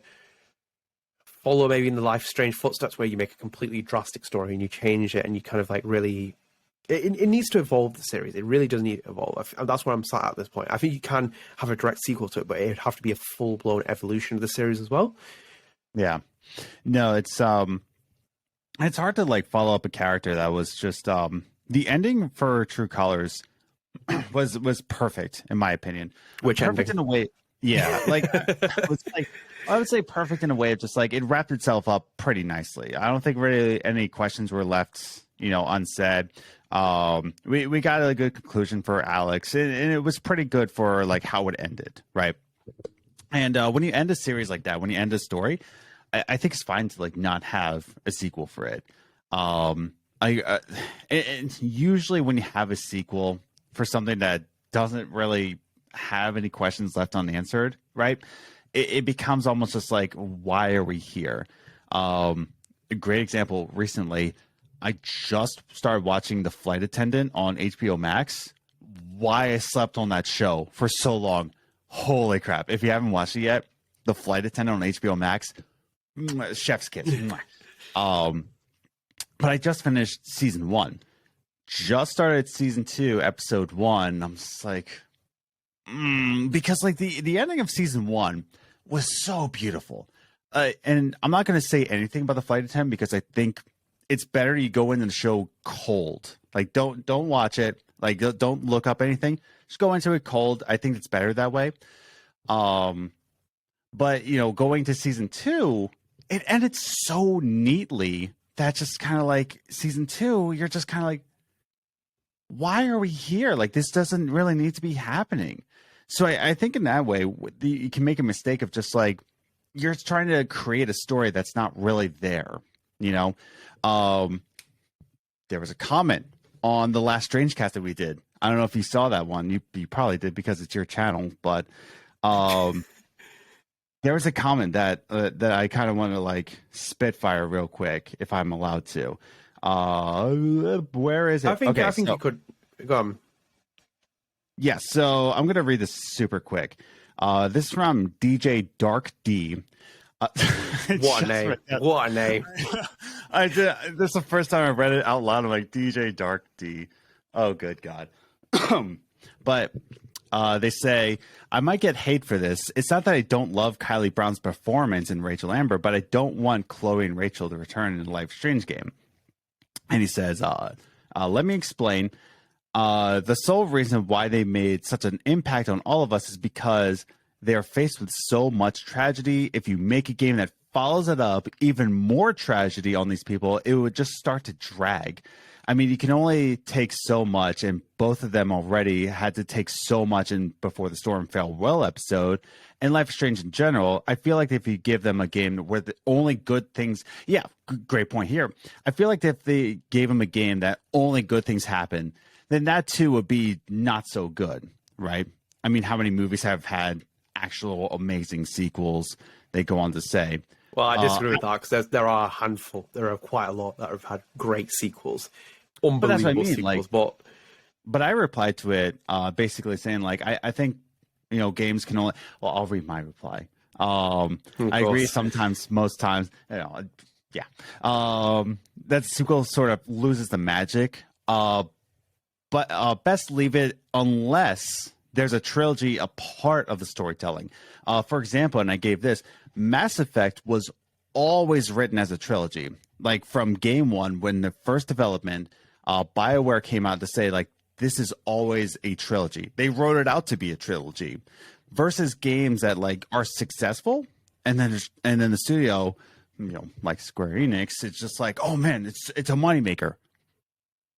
follow maybe in the Life is Strange footsteps where you make a completely drastic story and you change it and you kind of like really... It needs to evolve the series. It really does need to evolve. That's where I'm sat at this point. I think you can have a direct sequel to it, but it'd have to be a full-blown evolution of the series as well. Yeah. No, it's hard to like follow up a character that was just... The ending for True Colors was perfect in my opinion. Which perfect ending? In a way, yeah. Like, I would say perfect in a way of just like it wrapped itself up pretty nicely. I don't think really any questions were left, unsaid. We got a good conclusion for Alex, and it was pretty good for like how it ended, right? And when you end a series like that, when you end a story, I think it's fine to like not have a sequel for it. And usually when you have a sequel for something that doesn't really have any questions left unanswered, right? It becomes almost just like, why are we here? A great example recently, I just started watching The Flight Attendant on HBO Max. Why I slept on that show for so long. Holy crap. If you haven't watched it yet, The Flight Attendant on HBO Max, chef's kiss. But I just finished season 1. Just started season 2, episode 1. I'm just like, because like the ending of season 1 was so beautiful. And I'm not going to say anything about The Flight Attendant because I think it's better you go into the show cold. Like don't watch it. Like don't look up anything. Just go into it cold. I think it's better that way. But going to season 2, it ended so neatly. That's just kind of like season 2, you're just kind of like, why are we here? Like, this doesn't really need to be happening. So I think in that way, you can make a mistake of just like, you're trying to create a story that's not really there. There was a comment on the last StrangeCast that we did. I don't know if you saw that one. You probably did because it's your channel, but there was a comment that I kind of want to like spitfire real quick, if I'm allowed to. Where is it? I think you could go on. Yeah, so I'm gonna read this super quick. This is from DJ Dark D. What a name! What a name! This is the first time I read it out loud. I'm like DJ Dark D. Oh, good God! But. They say, I might get hate for this. It's not that I don't love Kylie Brown's performance in Rachel Amber, but I don't want Chloe and Rachel to return in the Life is Strange game. And he says, let me explain. The sole reason why they made such an impact on all of us is because they're faced with so much tragedy. If you make a game that follows it up, even more tragedy on these people, it would just start to drag. I mean, you can only take so much, and both of them already had to take so much in Before the Storm Farewell episode. And Life is Strange in general, I feel like if you give them a game where the only good things... Yeah, great point here. I feel like if they gave them a game that only good things happen, then that too would be not so good, right? I mean, how many movies have had actual amazing sequels, they go on to say. Well, I disagree with that because there are a handful. There are quite a lot that have had great sequels, unbelievable sequels. But I replied to it basically saying like I think games can only. Well, I'll read my reply. I agree sometimes, most times. Yeah. that sequel sort of loses the magic. But best leave it unless there's a trilogy a part of the storytelling. For example, and I gave this, Mass Effect was always written as a trilogy. Like from game one, when the first development, BioWare came out to say like, this is always a trilogy. They wrote it out to be a trilogy versus games that like are successful. And then the studio, like Square Enix, it's just like, oh man, it's a moneymaker.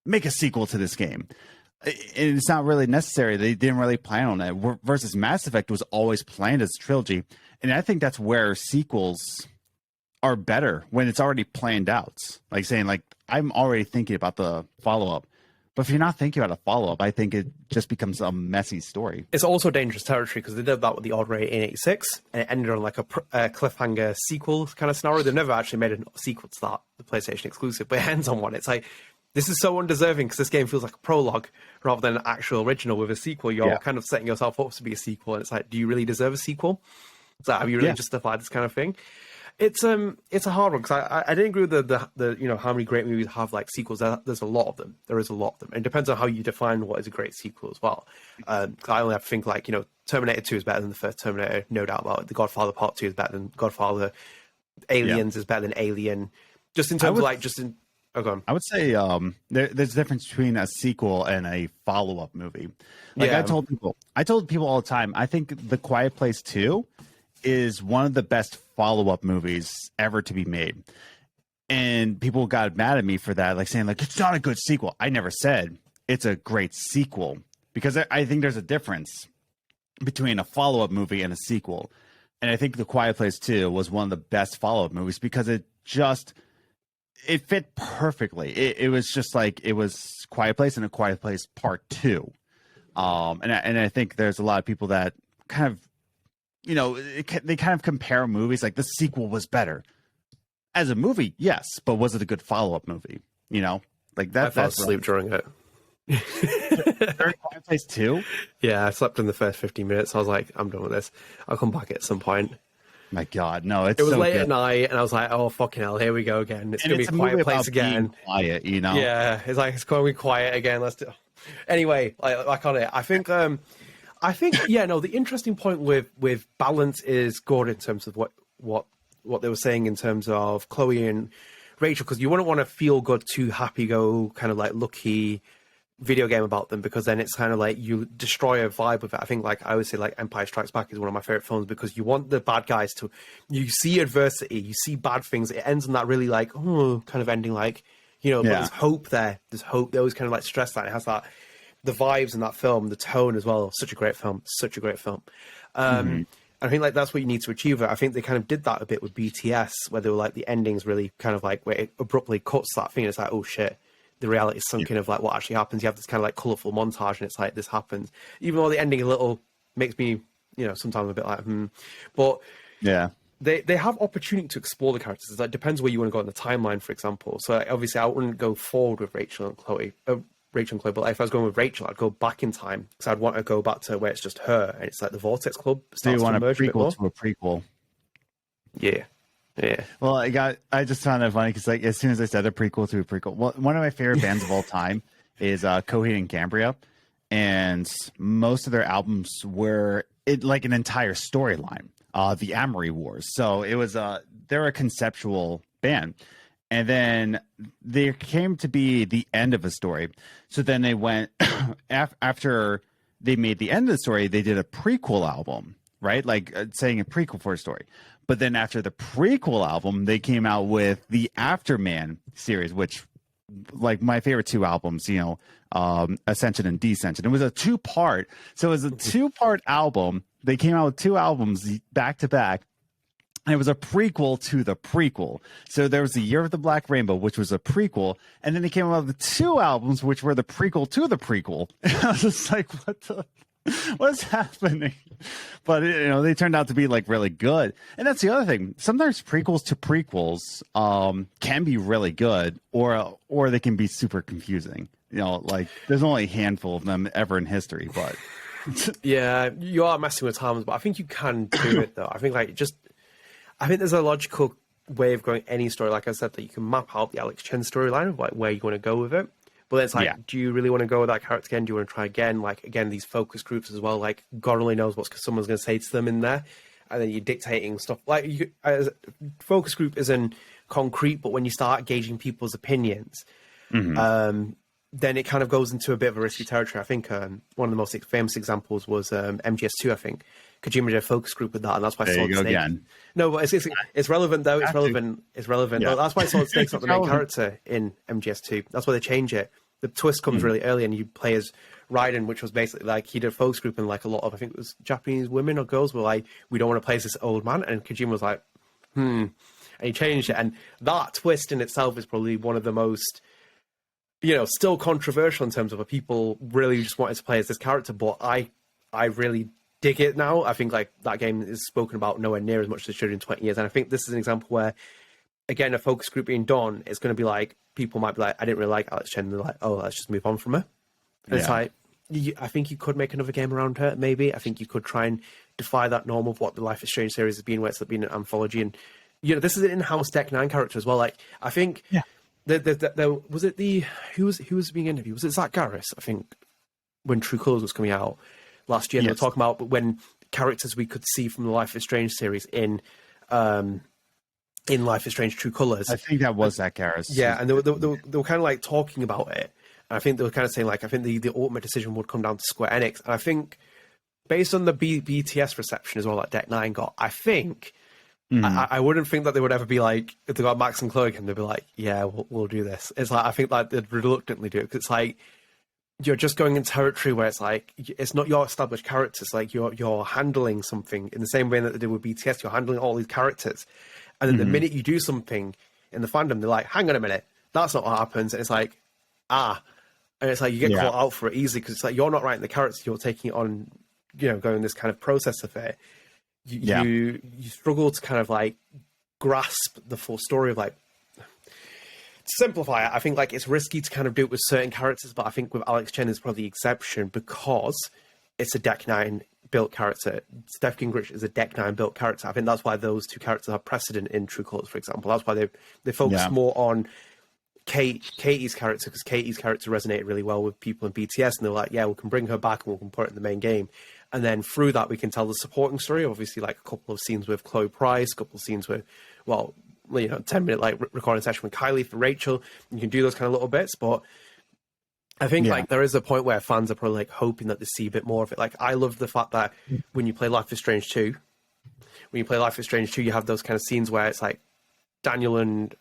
Make a sequel to this game. It's not really necessary. They didn't really plan on it. Versus Mass Effect was always planned as a trilogy. And I think that's where sequels are better when it's already planned out. Like saying, like, I'm already thinking about the follow-up. But if you're not thinking about a follow-up, I think it just becomes a messy story. It's also dangerous territory because they did that with the Odd Ray in 86, and it ended on like a cliffhanger sequel kind of scenario. They've never actually made a sequel to that, the PlayStation exclusive, but it ends on one. It's like, this is so undeserving because this game feels like a prologue rather than an actual original. With a sequel, you're kind of setting yourself up to be a sequel, and it's like, do you really deserve a sequel? It's like, have you really justified this kind of thing? It's a hard one because I didn't agree with the how many great movies have like sequels. There's a lot of them. There is a lot of them. And it depends on how you define what is a great sequel as well. I only have to think like, Terminator 2 is better than the first Terminator, no doubt about it. The Godfather Part 2 is better than Godfather. Aliens is better than Alien. Just in terms of Oh, go on. I would say there's a difference between a sequel and a follow-up movie. Like I told people all the time, I think The Quiet Place 2 is one of the best follow-up movies ever to be made. And people got mad at me for that, like saying like, it's not a good sequel. I never said it's a great sequel because I think there's a difference between a follow-up movie and a sequel. And I think The Quiet Place 2 was one of the best follow-up movies because it fit perfectly. It was just like, it was Quiet Place and A Quiet Place Part 2. And I think there's a lot of people that kind of, they kind of compare movies like the sequel was better. As a movie, yes, but was it a good follow-up movie? Like that. I fell asleep during it. During Quiet Place 2? Yeah, I slept in the first 15 minutes. I was like, I'm done with this. I'll come back at some point. My God, no! It was so late at night, and I was like, "Oh fucking hell, here we go again! It's gonna be a quiet place again." Quiet, Yeah, it's like it's going to be quiet again. Let's do. Anyway, like on it, I think, the interesting point with balance is good in terms of what they were saying in terms of Chloe and Rachel, because you wouldn't want to feel good, too happy go kind of like lucky video game about them, because then it's kind of like you destroy a vibe of it. I think like I always say like Empire Strikes Back is one of my favorite films because you want the bad guys to, you see adversity, you see bad things, it ends on that really like kind of ending, like but there's hope there. There's hope. They always kind of like stress that. It has that, the vibes in that film, the tone as well. Such a great film. I think like that's what you need to achieve. I think they kind of did that a bit with BTS, where they were like the endings really kind of like where it abruptly cuts that thing. It's like, oh shit. The reality is sunk in of like what actually happens. You have this kind of like colourful montage, and it's like this happens. Even though the ending a little makes me, sometimes a bit like, But yeah, they have opportunity to explore the characters. It like, depends where you want to go in the timeline, for example. So like, obviously, I wouldn't go forward with Rachel and Chloe. But like, if I was going with Rachel, I'd go back in time because I'd want to go back to where it's just her, and it's like the Vortex Club. So you want a prequel to a prequel? Yeah. Yeah. Well, I just found it funny because like as soon as I said a prequel to a prequel, one of my favorite bands of all time is Coheed and Cambria, and most of their albums were like an entire storyline, the Amory Wars. So it was they're a conceptual band, and then there came to be the end of a story. So then they went after they made the end of the story, they did a prequel album, right? Like saying a prequel for a story. But then after the prequel album, they came out with the Afterman series, which, like my favorite two albums, Ascension and Descension. It was a two-part. So it was a two-part album. They came out with two albums back to back. And it was a prequel to the prequel. So there was the Year of the Black Rainbow, which was a prequel. And then they came out with two albums, which were the prequel to the prequel. And I was just like, what's happening? But they turned out to be like really good. And that's the other thing. Sometimes prequels to prequels can be really good, or they can be super confusing. Like there's only a handful of them ever in history. But yeah, you are messing with times, but I think you can do it though. I think there's a logical way of going any story. Like I said, that you can map out the Alex Chen storyline of like where you want to go with it. But it's like, do you really want to go with that character again? Do you want to try again? Like, again, these focus groups as well. Like, God only knows what someone's going to say to them in there. And then you're dictating stuff. Like, focus group isn't concrete, but when you start gauging people's opinions, then it kind of goes into a bit of a risky territory. I think one of the most famous examples was MGS2, I think. Kojima did a focus group with that, and that's why Solid Snake... Again. No, but it's relevant, though. It's relevant. It's relevant. Yeah. That's why Solid Snake's not the main character in MGS2. That's why they change it. The twist comes really early, and you play as Raiden, which was basically like he did a focus group, and like a lot of, I think it was Japanese women or girls were like, we don't want to play as this old man. And Kojima was like, And he changed it. And that twist in itself is probably one of the most, still controversial in terms of what people really just wanted to play as this character. But I really dig it now. I think like that game is spoken about nowhere near as much as it should in 20 years. And I think this is an example where, again, a focus group being done, it's going to be like, people might be like, I didn't really like Alex Chen. And they're like, oh, let's just move on from her. And it's like, I think you could make another game around her, maybe. I think you could try and defy that norm of what the Life is Strange series has been, where it's been an anthology. And, this is an in-house Deck 9 character as well. Like, I think, there was it who was being interviewed? Was it Zach Garris, I think, when True Colors was coming out last year? They were talking about when characters we could see from the Life is Strange series in Life is Strange True Colors. I think that was Zach Garris. Yeah, and they were kind of like talking about it. And I think they were kind of saying like, I think the ultimate decision would come down to Square Enix. And I think based on the BTS reception as well that Deck 9 got, I think I wouldn't think that they would ever be like, if they got Max and Chloe again, they'd be like, yeah, we'll do this. It's like, I think like they'd reluctantly do it, because it's like, you're just going in territory where it's like, it's not your established characters. Like you're handling something in the same way that they did with BTS. You're handling all these characters. And then the minute you do something in the fandom, they're like, hang on a minute, that's not what happens. And it's like, and it's like, you get caught out for it easily, because it's like, you're not writing the characters, you're taking it on, going this kind of process of it. You struggle to kind of like grasp the full story of like, to simplify it, I think like it's risky to kind of do it with certain characters, but I think with Alex Chen is probably the exception, because it's a Deck 9 built character. Steph Gingrich is a Deck 9 built character. I think that's why those two characters have precedent in True Colors, for example. That's why they focus more on Katie's character, because Katie's character resonated really well with people in BTS, and they're like, yeah, we can bring her back and we can put it in the main game. And then through that, we can tell the supporting story. Obviously, like a couple of scenes with Chloe Price, a couple of scenes with, 10-minute like recording session with Kylie for Rachel. You can do those kind of little bits, but I think like there is a point where fans are probably like hoping that they see a bit more of it. Like I love the fact that when you play Life is Strange 2, you have those kind of scenes where it's like Daniel and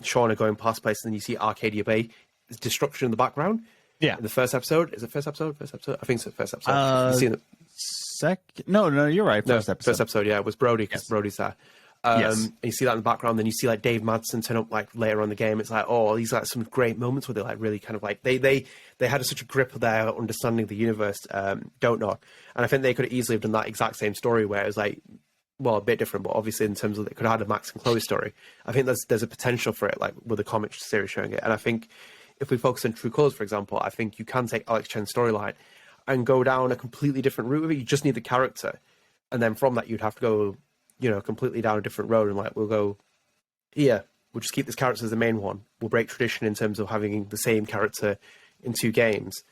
Sean are going past places, and you see Arcadia Bay, there's destruction in the background. Yeah. In the first episode. Is it first episode? First episode? I think it's the first episode. No, you're right. First episode, yeah. It was Brody, because Brody's there. And you see that in the background, then you see like Dave Madsen turn up like later on in the game. It's like, oh, these are like some great moments where they like really kind of like they had such a grip of their understanding of the universe. Don't know. And I think they could easily have done that exact same story where it was like, well, a bit different, but obviously in terms of they could have had a Max and Chloe story. I think there's a potential for it, like with the comic series showing it. And I think if we focus on True Colors, for example, I think you can take Alex Chen's storyline and go down a completely different route with it. You just need the character. And then from that, you'd have to go, completely down a different road. And like, we'll go here. We'll just keep this character as the main one. We'll break tradition in terms of having the same character in two games.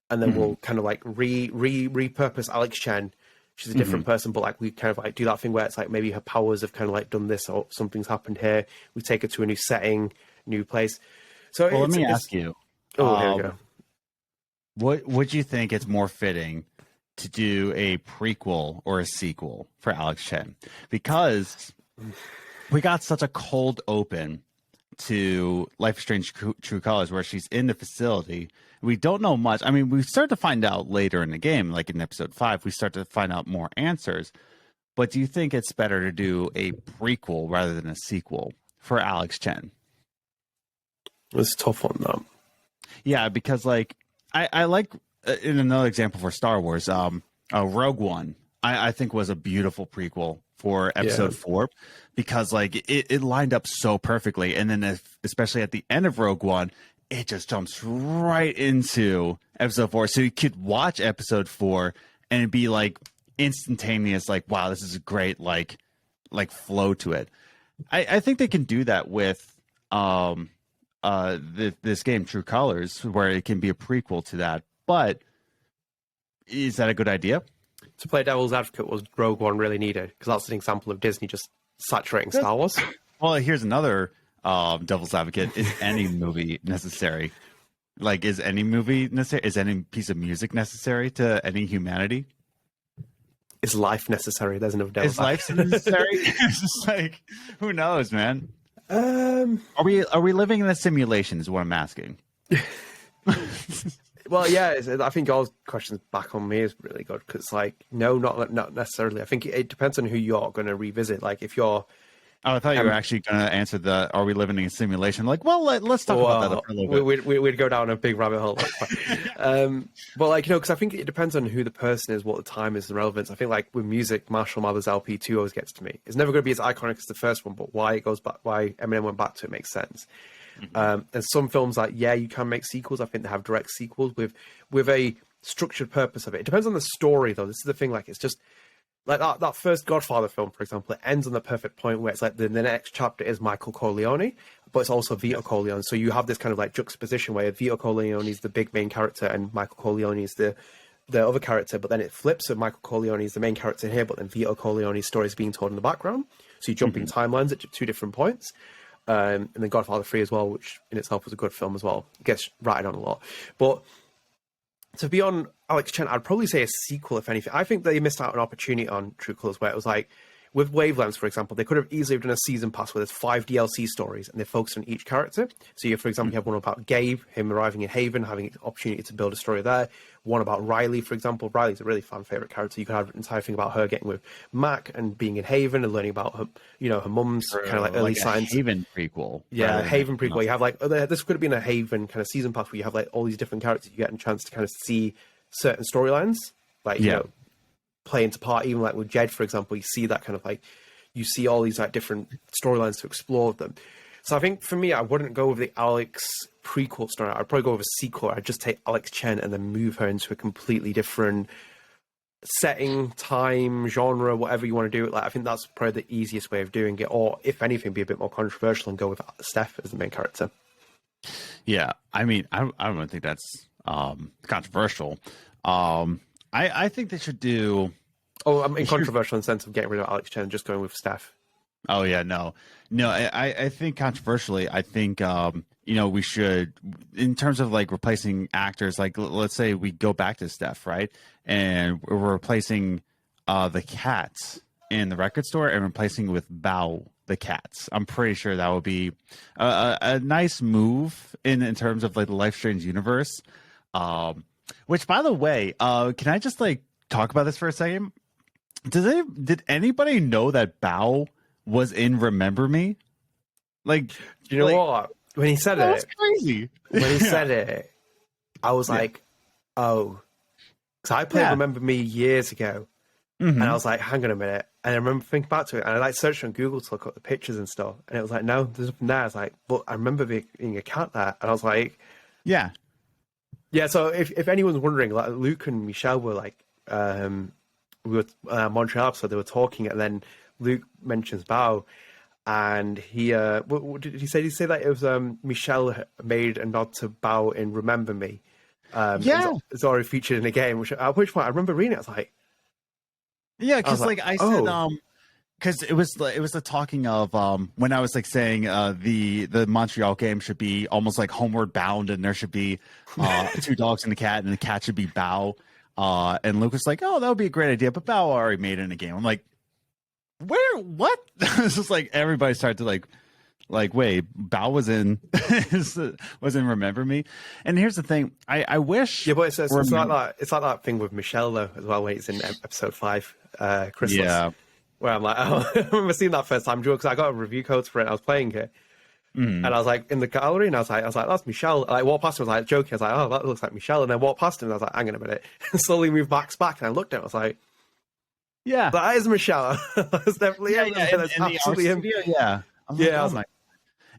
And then we'll kind of like repurpose Alex Chen. She's a different person, but like we kind of like do that thing where it's like maybe her powers have kind of like done this, or something's happened here. We take her to a new setting, new place. So let me ask you. Oh, here we go. What would you think it's more fitting to do, a prequel or a sequel for Alex Chen? Because we got such a cold open to Life is Strange True Colors, where she's in the facility. We don't know much. I mean, we start to find out later in the game, like in episode 5, we start to find out more answers. But do you think it's better to do a prequel rather than a sequel for Alex Chen? It's a tough one, though. Yeah, because like I like in another example for Star Wars, Rogue One, I think was a beautiful prequel for episode 4, because like it lined up so perfectly, and then especially at the end of Rogue One, it just jumps right into episode 4, so you could watch episode 4 and it'd be like instantaneous, like, wow, this is a great like flow to it. I think they can do that with this game True Colors, where it can be a prequel to that. But is that a good idea? To play devil's advocate, was Rogue One really needed? Because that's an example of Disney just saturating Star Wars. Well, here's another devil's advocate. Is any movie necessary? Like, is any movie necessary? Is any piece of music necessary to any humanity? Is life necessary? There's another devil's advocate. Is life necessary? It's just like, who knows, man? Are we living in a simulation? Is what I'm asking. Well, yeah, I think your question's back on me is really good because, like, no, not necessarily. I think it depends on who you're going to revisit. Like, if you're, I thought you were actually going to answer the "Are we living in a simulation?" Like, well, let's talk about that for a little bit. We'd go down a big rabbit hole. But like, because I think it depends on who the person is, what the time is, the relevance. I think like with music, Marshall Mathers LP2 always gets to me. It's never going to be as iconic as the first one, but why it goes back, why Eminem went back to it makes sense. And some films, like, yeah, you can make sequels. I think they have direct sequels with a structured purpose of it. It depends on the story, though. This is the thing. Like, it's just like that first Godfather film, for example. It ends on the perfect point where it's like the next chapter is Michael Corleone, but it's also Vito Corleone. So you have this kind of like juxtaposition where Vito Corleone is the big main character and Michael Corleone is the other character. But then it flips, so Michael Corleone is the main character here, but then Vito Corleone's story is being told in the background. So you jump in timelines at two different points. And then Godfather 3 as well, which in itself was a good film as well. It gets ratted on a lot. But to be on Alex Chen, I'd probably say a sequel, if anything. I think they missed out an opportunity on True Colors where it was like, with Wavelengths, for example, they could have easily done a season pass where there's 5 DLC stories and they focus on each character. So you, for example, you have one about Gabe, him arriving in Haven, having an opportunity to build a story there. One about Riley, for example. Riley's a really fan favorite character. You could have an entire thing about her getting with Mac and being in Haven and learning about her, her mum's kind of like early signs. Haven prequel. Yeah, Haven prequel. You have like, this could have been a Haven kind of season pass where you have like all these different characters. You get a chance to kind of see certain storylines, like, play into part. Even like with Jed, for example, you see that kind of like, you see all these like different storylines to explore them. So I think for me, I wouldn't go with the Alex prequel story. I'd probably go with a sequel. I'd just take Alex Chen and then move her into a completely different setting, time, genre, whatever you want to do. Like, I think that's probably the easiest way of doing it. Or if anything, be a bit more controversial and go with Steph as the main character. Yeah, I mean, I don't think that's controversial. I think they should do. Oh, I mean, controversial in the sense of getting rid of Alex Chen and just going with Steph. Oh yeah, no. I think controversially, I think we should, in terms of like replacing actors, like let's say we go back to Steph, right, and we're replacing the cats in the record store and replacing with Bao the cats. I'm pretty sure that would be a nice move in terms of like the Life Strange universe. Which, by the way, can I just like talk about this for a second? Did anybody know that Bao was in Remember Me? Like, you know what? When he said that was crazy. When he said it, I was like, oh, because I played Remember Me years ago, and I was like, hang on a minute, and I remember thinking back to it, and I like searched on Google to look up the pictures and stuff, and it was like, no, there's nothing there. I was like, but I remember being a cat there, and I was like, yeah. So if anyone's wondering, like Luke and Michelle were like, we were Montreal, so they were talking, and then Luke mentions Bao, and he what did he say? Did he say that it was Michelle made a nod to Bao in Remember Me? It's already featured in the game. At which point I remember reading it, I was like, yeah, because like I said, because it was the talking of when I was like saying the Montreal game should be almost like Homeward Bound, and there should be 2 dogs and a cat, and the cat should be Bao. And Luke was like, oh, that would be a great idea, but Bao already made it in a game. I'm like, where? What? It's just like everybody started to like, wait, Bao was in Remember Me. And here's the thing, I wish. Yeah, but it's like that. It's like that thing with Michelle though as well, when it's in episode 5, Chrysalis. Yeah. Where I'm like, oh, I remember seeing that first time, because I got a review code for it. And I was playing it. And I was like in the gallery, and I was like, that's Michelle. I walked past him, I was like joking. I was like, oh, that looks like Michelle. And then walked past him, and I was like, hang on a minute. And slowly moved back, and I looked at it. I was like, yeah, that is Michelle. That's definitely him. Yeah, that's absolutely him. Yeah, I was like,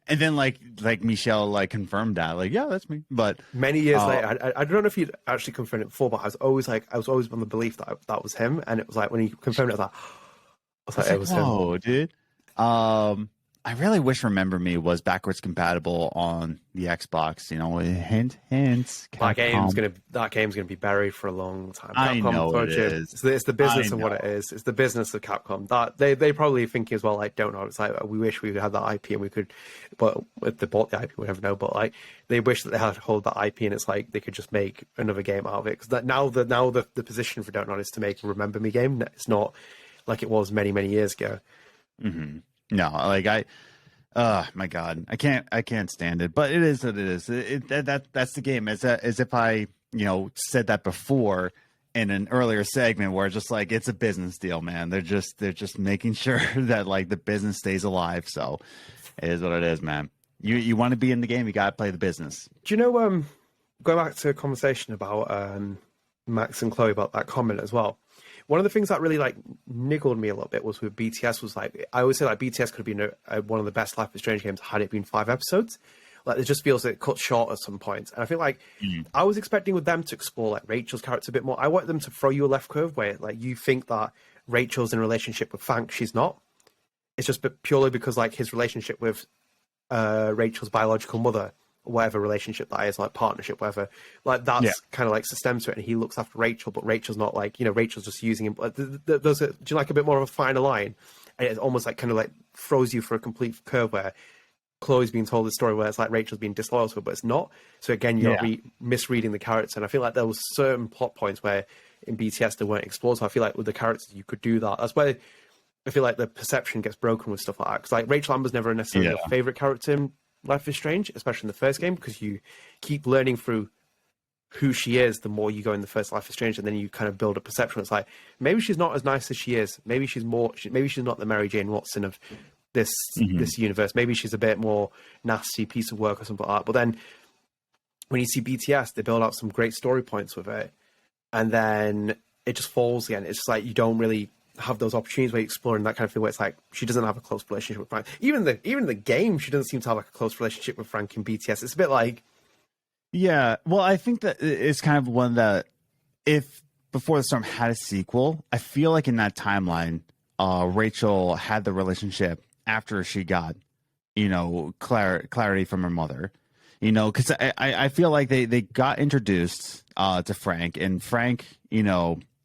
and then like Michelle like confirmed that, like, yeah, that's me. But many years later, I don't know if he'd actually confirmed it before, but I was always on the belief that was him. And it was like when he confirmed it, I was like, it was him. Oh, dude. I really wish Remember Me was backwards compatible on the Xbox. You know, hint, hints. That game's gonna be buried for a long time. I Capcom know told it you, is. it's the business I of what know. it is. It's the business of Capcom. That they probably think as well. Like, don't know. It's like we wish we had that IP and we could, but if they bought the IP, we never know. But like, they wish that they had to hold that IP, and it's like they could just make another game out of it. Because now the position for Don't Know is to make a Remember Me game. It's not like it was many years ago. Mm-hmm. No, like oh my God, I can't stand it. But it is what it is. That's the game. As if I said that before in an earlier segment where it's just like it's a business deal, man. They're just making sure that like the business stays alive. So it is what it is, man. You want to be in the game, you got to play the business. Do you know? Going back to a conversation about Max and Chloe about that comment as well. One of the things that really like niggled me a little bit was with BTS was like, I always say like BTS could have been one of the best Life is Strange games had it been 5 episodes. Like it just feels like it cut short at some points. And I feel like I was expecting with them to explore like Rachel's character a bit more. I want them to throw you a left curve where like you think that Rachel's in a relationship with Frank. She's not. It's just purely because like his relationship with Rachel's biological mother, whatever relationship that is, like partnership, whatever, like that's kind of like systems to it, and he looks after Rachel, but Rachel's not like, Rachel's just using him. Do you like a bit more of a finer line? And it's almost like kind of like throws you for a complete curve where Chloe's being told the story where it's like Rachel's being disloyal to her, but it's not. So again, you're misreading the character, and I feel like there was certain plot points where in BTS they weren't explored. So I feel like with the characters you could do that. That's where I feel like the perception gets broken with stuff like that. Because like Rachel Amber's never necessarily your favorite character in Life is Strange, especially in the first game, because you keep learning through who she is the more you go in the first Life is Strange, and then you kind of build a perception. It's like maybe she's not as nice as she is. Maybe she's not the Mary Jane Watson of this universe. Maybe she's a bit more nasty piece of work or something like that. But then when you see BTS, they build out some great story points with it, and then it just falls again. It's just like you don't really have those opportunities where you're exploring that kind of thing where it's like she doesn't have a close relationship with Frank. Even the game, she doesn't seem to have like a close relationship with Frank in BTS. It's a bit like, yeah. Well, I think that it's kind of one that if Before the Storm had a sequel, I feel like in that timeline, Rachel had the relationship after she got, clarity from her mother, because I feel like they got introduced to Frank, and Frank,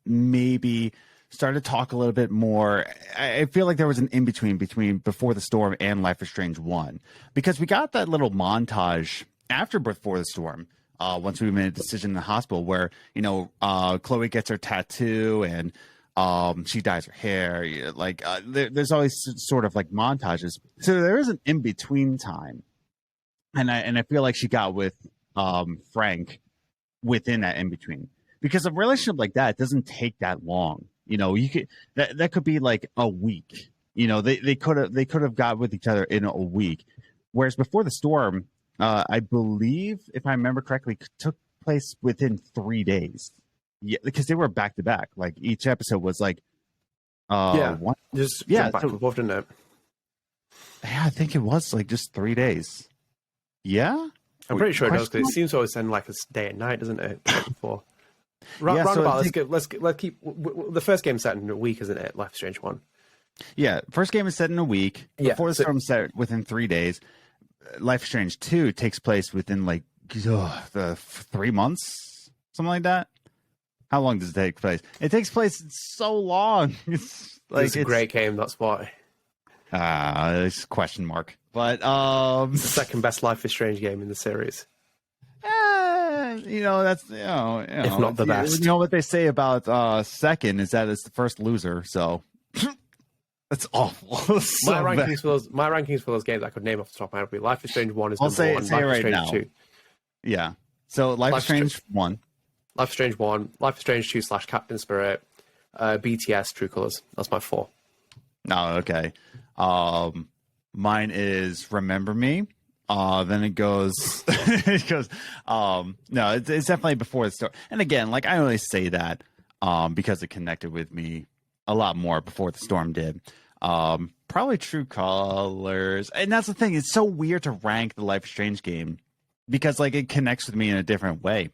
maybe started to talk a little bit more. I feel like there was an in-between between Before the Storm and Life is Strange 1, because we got that little montage after Before the Storm, once we made a decision in the hospital where, Chloe gets her tattoo and she dyes her hair. Like there's always sort of like montages. So there is an in-between time. And I feel like she got with Frank within that in-between. Because a relationship like that doesn't take that long. You could that could be like a week. They could have got with each other in a week, whereas Before the Storm, I believe, if I remember correctly, took place within 3 days. Yeah, because they were back to back. Like each episode was like, one. Just back and forth, didn't it? Yeah, I think it was like just 3 days. Yeah, I'm pretty sure it does, because it seems to always end like a day and night, doesn't it? Before. Let's keep the first game set in a week, isn't it? Life is Strange 1. Yeah, first game is set in a week. Before the Storm set within 3 days. Life is Strange 2 takes place within like the 3 months, something like that. How long does it take place? It takes place so long. It's a great game. That's why. It's a question mark. But it's the second best Life is Strange game in the series. That's if not the best. You know what they say about second is that it's the first loser. So that's awful. My rankings for those games I could name off the top of my head. Life is Strange 1 is number 1. Say Life is Strange Strange 2. Yeah. So Life is Strange 1. Life is Strange 1. Life is Strange 2 / Captain Spirit. BTS True Colors. That's my 4. Oh, okay. Mine is Remember Me. Then it goes, no, it's definitely Before the Storm. And again, like I only say that because it connected with me a lot more Before the Storm did. Probably True Colors. And that's the thing. It's so weird to rank the Life is Strange game because like it connects with me in a different way.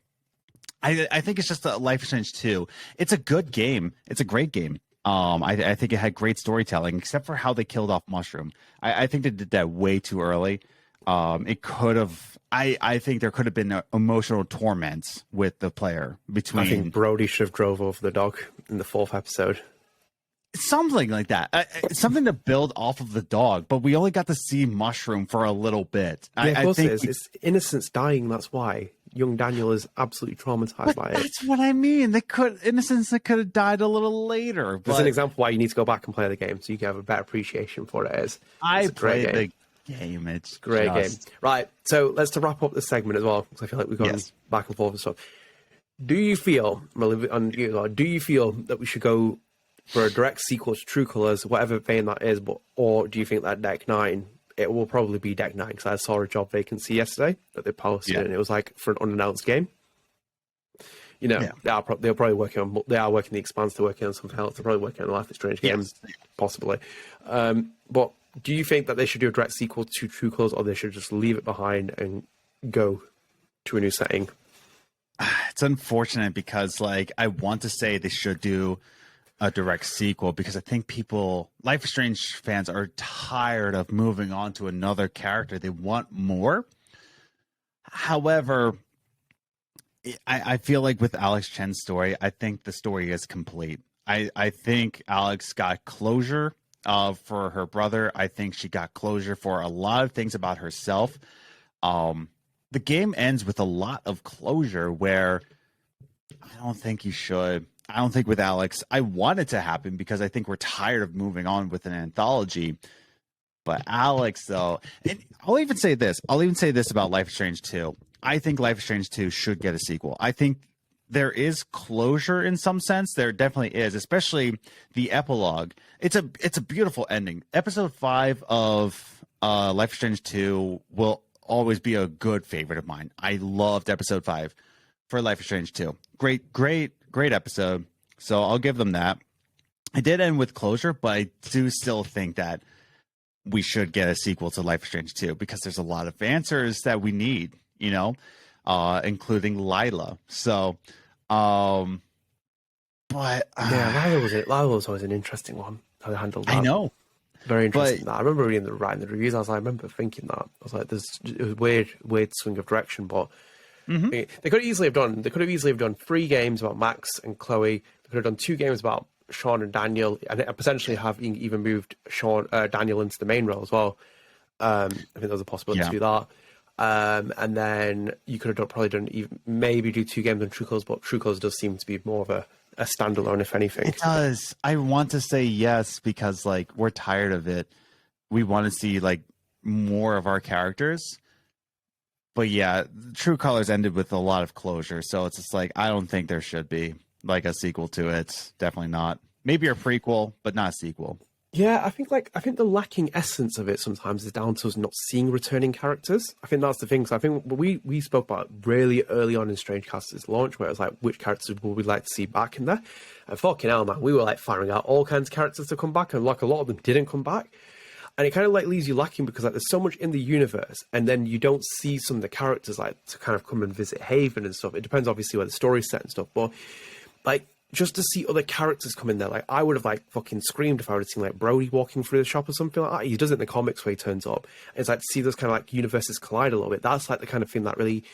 I think it's just a Life is Strange 2. It's a good game. It's a great game. I think it had great storytelling, except for how they killed off Mushroom. I think they did that way too early. It could have. I think there could have been emotional torments with the player between. I think Brody should have drove over the dog in the 4th episode. Something like that. Something to build off of the dog, but we only got to see Mushroom for a little bit. Yeah, of course it is. It's innocence dying. That's why young Daniel is absolutely traumatized by it. That's what I mean. Innocence that could have died a little later. There's an example why you need to go back and play the game so you can have a better appreciation for what it is. I played the game. It's great game. Right. So let's wrap up this segment as well, because I feel like we've gone back and forth and stuff. Do you feel that we should go for a direct sequel to True Colors, whatever vein that is, or do you think that Deck 9, it will probably be Deck 9? Because I saw a job vacancy yesterday that they posted, and it was like for an unannounced game. You know, they're probably working on. They are working the Expanse. They're working on something else. They're probably working on a Life is Strange games, possibly. But do you think that they should do a direct sequel to True Colors, or they should just leave it behind and go to a new setting? It's unfortunate because, like, I want to say they should do a direct sequel because I think Life is Strange fans are tired of moving on to another character. They want more. However, I feel like with Alex Chen's story, I think the story is complete. I think Alex got closure for her brother. I think she got closure for a lot of things about herself. The game ends with a lot of closure where I don't think you should. I don't think with Alex, I want it to happen because I think we're tired of moving on with an anthology. But Alex, though, and I'll even say this about Life is Strange 2. I think Life is Strange 2 should get a sequel. I think there is closure in some sense. There definitely is, especially the epilogue. It's a beautiful ending. Episode 5 of Life is Strange 2 will always be a good favorite of mine. I loved episode 5 for Life is Strange 2. Great episode. So I'll give them that. It did end with closure, but I do still think that we should get a sequel to Life is Strange 2 because there's a lot of answers that we need, including Lila. So, but Lila was always an interesting one. How they handled that. I know. Very interesting. I remember reading the reviews. I remember thinking that. I was like, it was a weird swing of direction, but they could easily have done 3 games about Max and Chloe. They could have done 2 games about Sean and Daniel, and potentially have even moved Daniel into the main role as well. I think there was a possibility to do that. And then you could have probably maybe do 2 games on True Colors, but True Colors does seem to be more of a standalone, if anything. It does. I want to say yes because, like, we're tired of it. We want to see, like, more of our characters. But yeah, True Colors ended with a lot of closure, so it's just like I don't think there should be like a sequel to it. Definitely not. Maybe a prequel, but not a sequel. Yeah, I think the lacking essence of it sometimes is down to us not seeing returning characters. I think that's the thing. So I think we spoke about really early on in StrangeCast's launch, where it was like, which characters would we like to see back in there? And fucking hell, man, we were like firing out all kinds of characters to come back, and like a lot of them didn't come back. And it kind of like leaves you lacking because like there's so much in the universe, and then you don't see some of the characters like to kind of come and visit Haven and stuff. It depends obviously where the story's set and stuff, but like just to see other characters come in there, like I would have like fucking screamed if I would have seen like Brody walking through the shop or something like that. He does it in the comics where he turns up. And it's like to see those kind of like universes collide a little bit. That's like the kind of thing that really,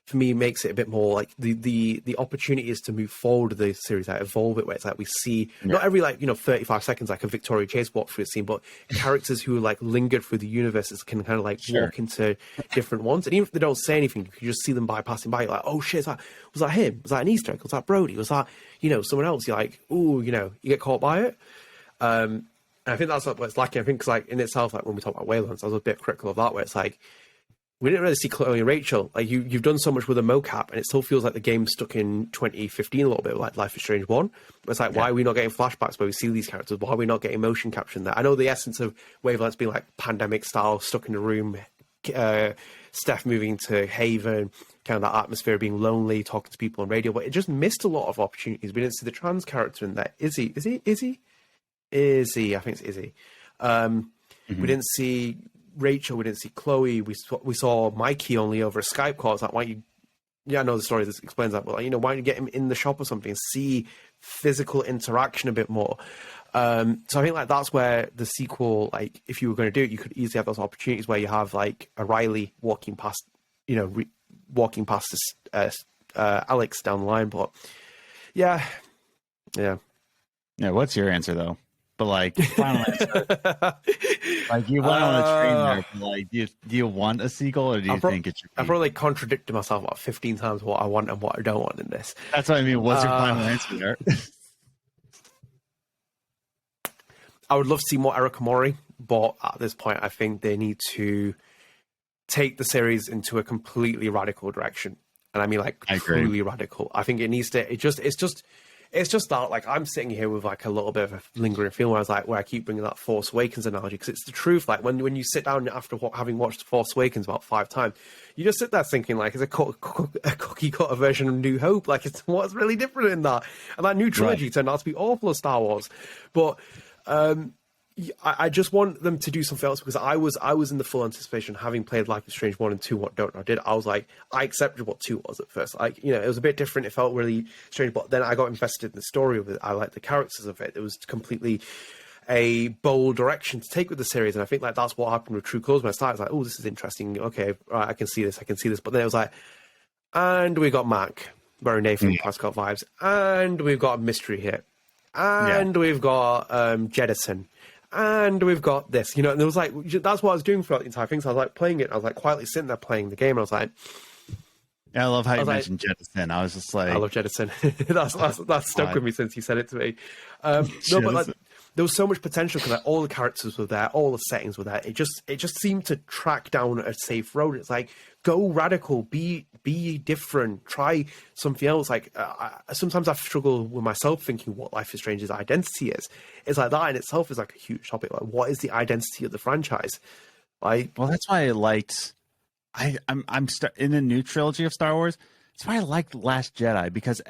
for me, makes it a bit more like the opportunity is to move forward with the series, like evolve it, where it's like we see not every 35 seconds like a Victoria Chase walk through the scene, but characters who like lingered through the universes can kind of like walk into different ones, and even if they don't say anything, you can just see them passing by. You're like, oh shit, was that him? Was that an Easter egg? Was that Brody? Was that someone else? You're like, ooh, you get caught by it. And I think that's what's lacking. I think because like in itself, like when we talk about Waylands, I was a bit critical of that, where it's like, we didn't really see Chloe and Rachel. Like you've done so much with a mocap, and it still feels like the game's stuck in 2015 a little bit, like Life is Strange 1. But it's like, why are we not getting flashbacks where we see these characters? Why are we not getting motion capture in there? I know the essence of Wavelength's being like pandemic style, stuck in a room, Steph moving to Haven, kind of that atmosphere, being lonely, talking to people on radio, but it just missed a lot of opportunities. We didn't see the trans character in there. Izzy? I think it's Izzy. We didn't see Rachel, we didn't see Chloe, we saw Mikey only over a Skype call. It's like, I know the story that explains that, but why don't you get him in the shop or something, see physical interaction a bit more? So I think like that's where the sequel, like if you were going to do it, you could easily have those opportunities where you have like a Riley walking past, walking past this, Alex down the line. But yeah. What's your answer though? But like final answer, like you went on a train there. But like, do you want a sequel, or do you think it should be? I've probably contradicted myself about 15 times what I want and what I don't want in this. That's what I mean. What's your final answer there? I would love to see more Eric Mori, but at this point, I think they need to take the series into a completely radical direction, and I mean like truly radical. I think it needs to. It's just that like I'm sitting here with like a little bit of a lingering feeling where I keep bringing that Force Awakens analogy, because it's the truth. Like when you sit down after having watched Force Awakens about 5 times, you just sit there thinking like it's a cookie cutter version of New Hope. Like it's what's really different in that, and that new trilogy turned out to be awful as Star Wars, but. I just want them to do something else, because I was in the full anticipation, having played Life is Strange 1 and 2, what don't I did. I was like, I accepted what 2 was at first. Like, it was a bit different. It felt really strange, but then I got invested in the story of it. I liked the characters of it. It was completely a bold direction to take with the series. And I think like that's what happened with True Colors when I started. It's like, oh, this is interesting. Okay, right, I can see this. But then it was like, and we got Mac, wearing Nathan Prescott vibes, and we've got a mystery hit, and we've got Jettison. And we've got this, and it was like, that's what I was doing throughout the entire thing. So I was like playing it. I was like quietly sitting there playing the game. And I was like, yeah, I love how you mentioned Jettison. I was just like, I love Jettison. that's stuck with me since you said it to me. No, but like, there was so much potential, because like all the characters were there, all the settings were there. It just seemed to track down a safe road. It's like, go radical, be different, try something else. Like sometimes I struggle with myself thinking what Life is Strange's identity is. It's like that in itself is like a huge topic. Like, what is the identity of the franchise? Like, well, that's why I liked. I'm in the new trilogy of Star Wars. That's why I liked Last Jedi, because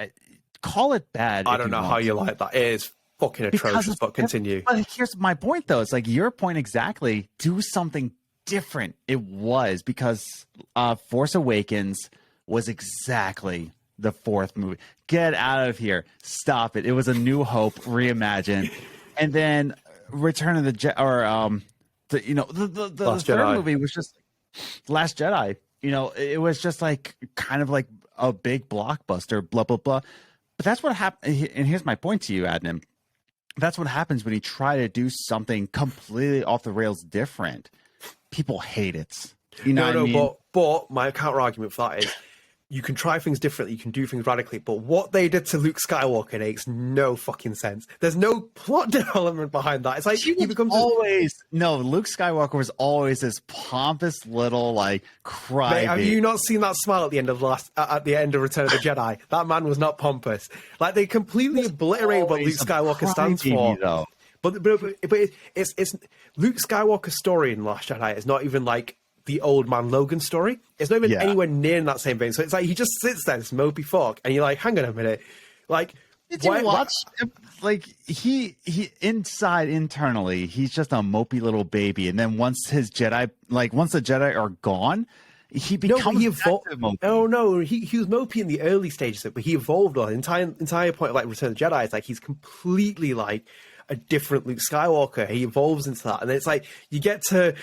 call it bad. I don't know how you like that. It is fucking atrocious, but continue. But here's my point, though. It's like your point exactly. Do something different. It was because Force Awakens was exactly the 4th movie. Get out of here. Stop it. It was a New Hope reimagined. And then Return of the Jedi, or the 3rd movie was just Last Jedi. It was just like kind of like a big blockbuster, blah, blah, blah. But that's what happened. And here's my point to you, Adnan. That's what happens when you try to do something completely off the rails different. People hate it. But my counter argument for that is, you can try things differently, you can do things radically, but what they did to Luke Skywalker makes no fucking sense. There's no plot development behind that. It's like Luke Skywalker was always this pompous little like cry. Mate, have you not seen that smile at the end of Return of the Jedi? That man was not pompous. Like, they completely obliterated what Luke Skywalker stands for. Though. But it's Luke Skywalker's story in Last Jedi is not even like the old man Logan story. It's not even anywhere near in that same vein. So it's like he just sits there, this mopey fuck, and you're like, hang on a minute, like. Did you watch? Like he internally, he's just a mopey little baby, and then once the Jedi are gone, he becomes he evolved. No, he was mopey in the early stages, but he evolved. The entire point of like Return of the Jedi is like he's completely like a different Luke Skywalker. He evolves into that, and it's like you get to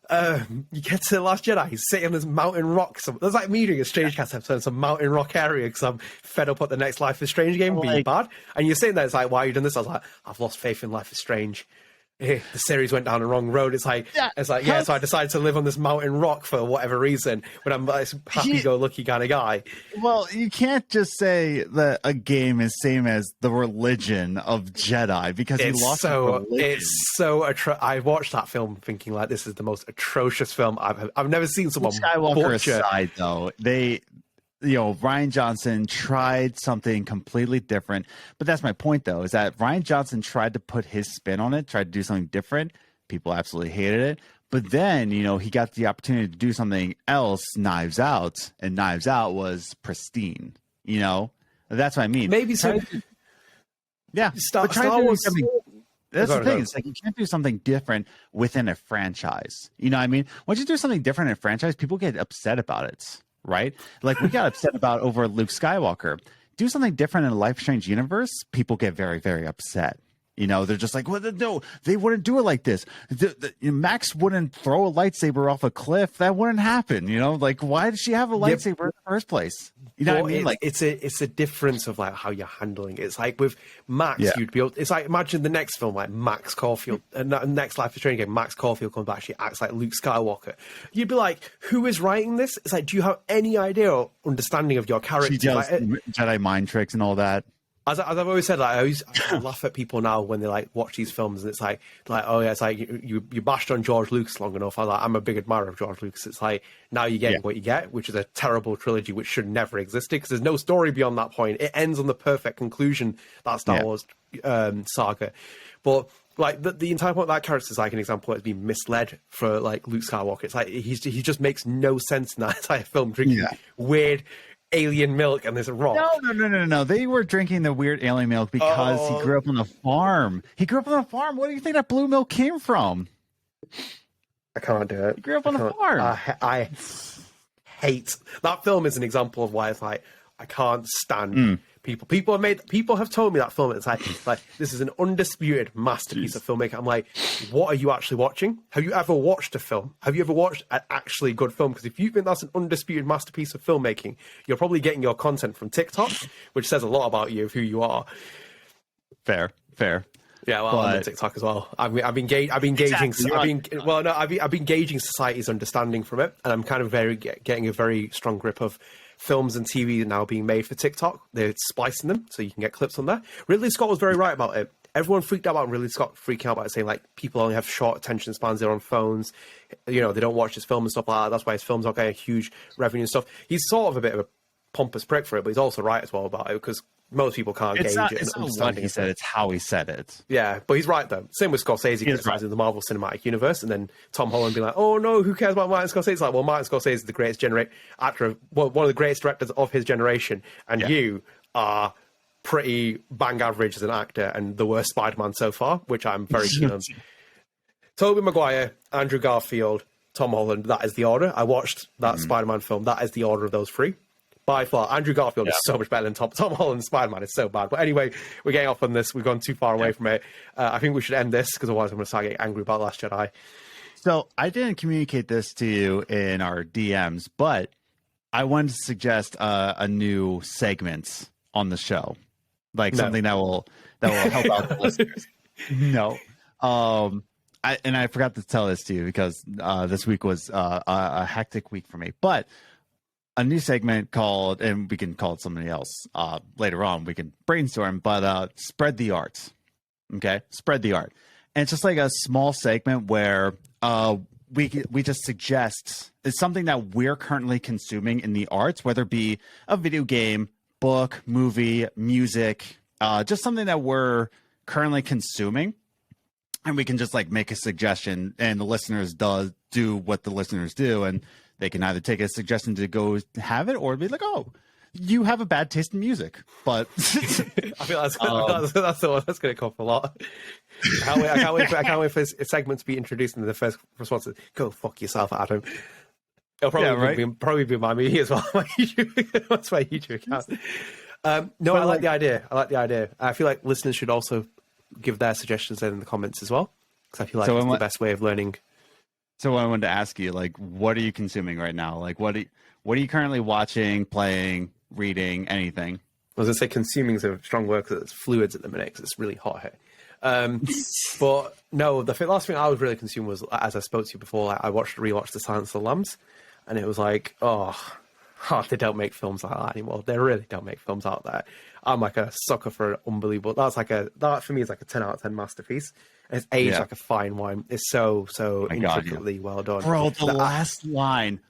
the Last Jedi. He's sitting on this mountain rock. There's like me doing a StrangeCast episode in some mountain rock area because I'm fed up at the next Life is Strange game being bad. And you're sitting there, it's like, why are you doing this? I was like, I've lost faith in Life is Strange. The series went down the wrong road. So I decided to live on this mountain rock for whatever reason, but I'm a happy-go-lucky kind of guy. Well, you can't just say that a game is same as the religion of Jedi, because I watched that film thinking like, this is the most atrocious film I've never seen someone Skywalker aside, though, Rian Johnson tried something completely different. But that's my point, though, is that Rian Johnson tried to put his spin on it, tried to do something different. People absolutely hated it. But then, he got the opportunity to do something else, Knives Out, and Knives Out was pristine. That's what I mean. Maybe so. Star Wars. That's the thing. It's like you can't do something different within a franchise. You know what I mean? Once you do something different in a franchise, people get upset about it. Right? Like we got upset about over Luke Skywalker. Do something different in a Life is Strange universe, people get very, very upset. You know, they're just like, well, no, they wouldn't do it like this. Max wouldn't throw a lightsaber off a cliff. That wouldn't happen. You know, like, why did she have a lightsaber in the first place? You know what I mean? Like, it's a difference of like how you're handling it. It's like with Max, you'd be able. It's like imagine the next film, like Max Caulfield, and next Life is Strange game. Max Caulfield comes back, she acts like Luke Skywalker. You'd be like, who is writing this? It's like, do you have any idea or understanding of your character? She does Jedi mind tricks and all that. As I've always said, like, I laugh at people now when they like watch these films, and it's like, oh yeah, it's like you bashed on George Lucas long enough. I'm a big admirer of George Lucas. It's like now you're getting what you get, which is a terrible trilogy which should never existed because there's no story beyond that point. It ends on the perfect conclusion, that Star Wars saga. But like the entire point of that character is like an example of being misled for like Luke Skywalker. It's like he just makes no sense in that entire film, drinking weird alien milk and there's a rock. No. They were drinking the weird alien milk because he grew up on a farm. What do you think that blue milk came from? I can't do it. He grew up on a farm. I hate that film. Is an example of why it's like I can't stand people. People have told me that film. It's like this is an undisputed masterpiece of filmmaking. I'm like, what are you actually watching? Have you ever watched a film? Have you ever watched an actually good film? Because if you think that's an undisputed masterpiece of filmmaking, you're probably getting your content from TikTok, which says a lot about you of who you are. Fair. Yeah, well, I'm on TikTok as well. I've been gauging society's understanding from it, and I'm kind of getting a very strong grip of films and TV now being made for TikTok. They're splicing them so you can get clips on there. Ridley Scott was very right about it. Everyone freaked out about Ridley Scott freaking out about it, saying like people only have short attention spans, they're on phones, you know, they don't watch his film and stuff like that. That's why his films aren't getting a huge revenue and stuff. He's sort of a bit of a pompous prick for it, but he's also right as well about it because most people can't gauge it. It's not what he said, it's how he said it. Yeah, but he's right though. Same with Scorsese criticizing the Marvel Cinematic Universe, and then Tom Holland being like, "Oh no, who cares about Martin Scorsese?" It's like, well, Martin Scorsese is the greatest actor, one of the greatest directors of his generation, and you are pretty bang average as an actor and the worst Spider-Man so far, which I'm very keen on. Tobey Maguire, Andrew Garfield, Tom Holland. That is the order. I watched that Spider-Man film. That is the order of those three. By far, Andrew Garfield is so much better than Tom Holland. Spider-Man is so bad. But anyway, we're getting off on this. We've gone too far away from it. I think we should end this because otherwise I'm going to start getting angry about Last Jedi. So I didn't communicate this to you in our DMs, but I wanted to suggest a new segment on the show, like something that will help out the listeners. No, I forgot to tell this to you because this week was a hectic week for me, but. A new segment called, and we can call it something else later on. We can brainstorm, but spread the art. Okay, spread the art, and it's just like a small segment where we just suggest it's something that we're currently consuming in the arts, whether it be a video game, book, movie, music, just something that we're currently consuming, and we can just like make a suggestion, and the listeners do what the listeners do, and they can either take a suggestion to go have it or be like, oh, you have a bad taste in music. But I feel that's going to come up a lot. I can't wait for a segment to be introduced and the first response is, go fuck yourself, Adam. It'll probably be my me as well. That's my YouTube account. No, I like the idea. I feel like listeners should also give their suggestions in the comments as well. Because I feel like it's the best way of learning. So I wanted to ask you, like, what are you consuming right now? Like, what are you currently watching, playing, reading, anything? I was going to say consuming is a strong word because it's fluids at the minute because it's really hot here. But no, the last thing I was really consuming was, as I spoke to you before, like, I rewatched The Silence of the Lambs, and it was like, they don't make films like that anymore. They really don't make films out there. I'm like a sucker for unbelievable. That for me is like a 10 out of 10 masterpiece. It's aged like a fine wine. It's so intricately well done. Bro, the last line.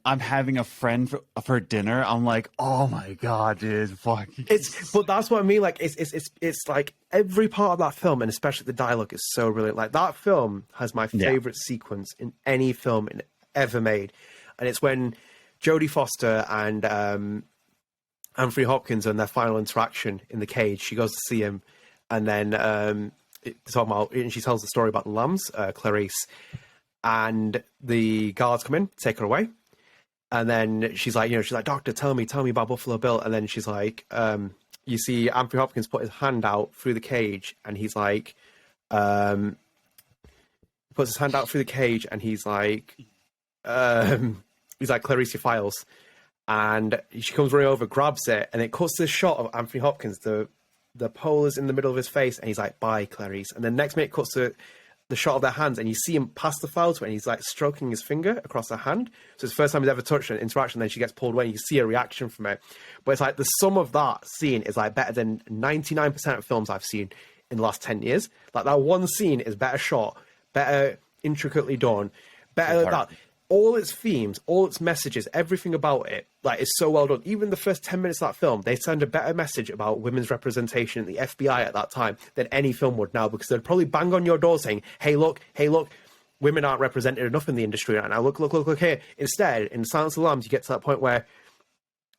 I'm having a friend for dinner. I'm like, oh my god, dude, fuck. But that's what I mean. Like, it's like every part of that film, and especially the dialogue, is so brilliant. Like, that film has my favorite sequence in any film ever made, and it's when Jodie Foster and Anthony Hopkins and their final interaction in the cage. She goes to see him, and then and she tells the story about the lambs, Clarice, and the guards come in, take her away, and then she's like, doctor, tell me about Buffalo Bill, and then she's like, you see Anthony Hopkins put his hand out through the cage, and he's like, puts his hand out through the cage, and he's like, Clarice, your files. And she comes running over, grabs it, and it cuts this shot of Anthony Hopkins. The pole is in the middle of his face, and he's like, bye, Clarice. And then next minute cuts to the shot of their hands, and you see him pass the file to her, and he's like stroking his finger across her hand. So it's the first time he's ever touched an interaction. Then she gets pulled away, and you see a reaction from it. But it's like the sum of that scene is like better than 99% of films I've seen in the last 10 years. Like that one scene is better shot, better intricately done, better that. All its themes, all its messages, everything about it, like, is so well done. Even the first 10 minutes of that film, they send a better message about women's representation in the FBI at that time than any film would now, because they'd probably bang on your door saying, hey, look, women aren't represented enough in the industry right now. Look here. Instead, in Silence of the Lambs, you get to that point where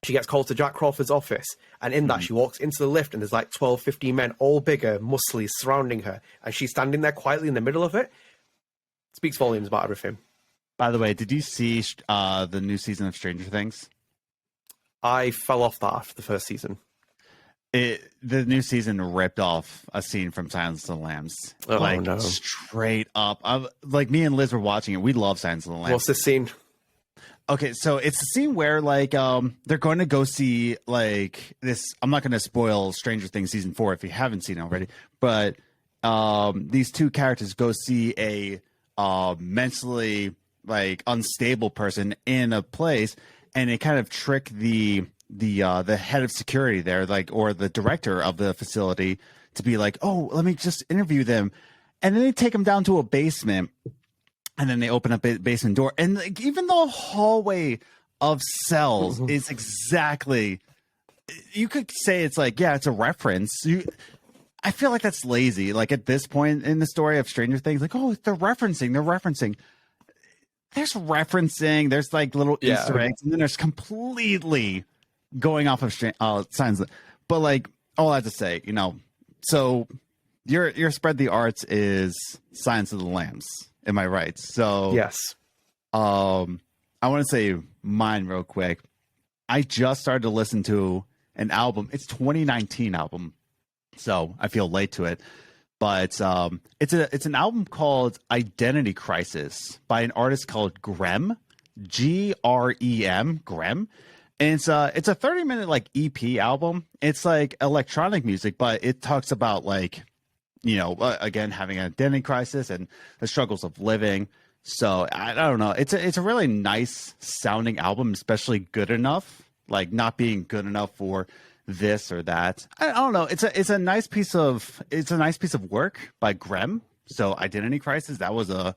she gets called to Jack Crawford's office, and in that, she walks into the lift, and there's like 12, 15 men, all bigger, muscly, surrounding her, and she's standing there quietly in the middle of it. Speaks volumes about everything. By the way, did you see the new season of Stranger Things? I fell off that after the first season. The new season ripped off a scene from Silence of the Lambs. No. Straight up. Like, me and Liz were watching it. We love Silence of the Lambs. What's the scene? Okay, so it's the scene where, like, they're going to go see, like, this. I'm not going to spoil Stranger Things season 4 if you haven't seen it already, but these two characters go see a mentally, like, unstable person in a place, and they kind of trick the head of security there, like, or the director of the facility, to be like, oh, let me just interview them, and then they take them down to a basement, and then they open up a basement door, and, like, even the hallway of cells is exactly, you could say it's like, yeah, it's a reference. I feel like that's lazy. Like, at this point in the story of Stranger Things, like, oh, they're referencing. There's referencing, there's like little Easter eggs, and then there's completely going off of signs. But, like, all I have to say, so your spread the arts is Silence of the Lambs. Am I right? So yes. I want to say mine real quick. I just started to listen to an album. It's 2019 album, so I feel late to it. But it's an album called Identity Crisis by an artist called Grem, Grem, Grem. And it's a 30-minute, like, EP album. It's like electronic music, but it talks about, like, again, having an identity crisis and the struggles of living. So I don't know. It's a really nice sounding album, especially good enough, like, not being good enough for this or that. I don't know. It's a nice piece of work by Grem. So Identity Crisis, it was a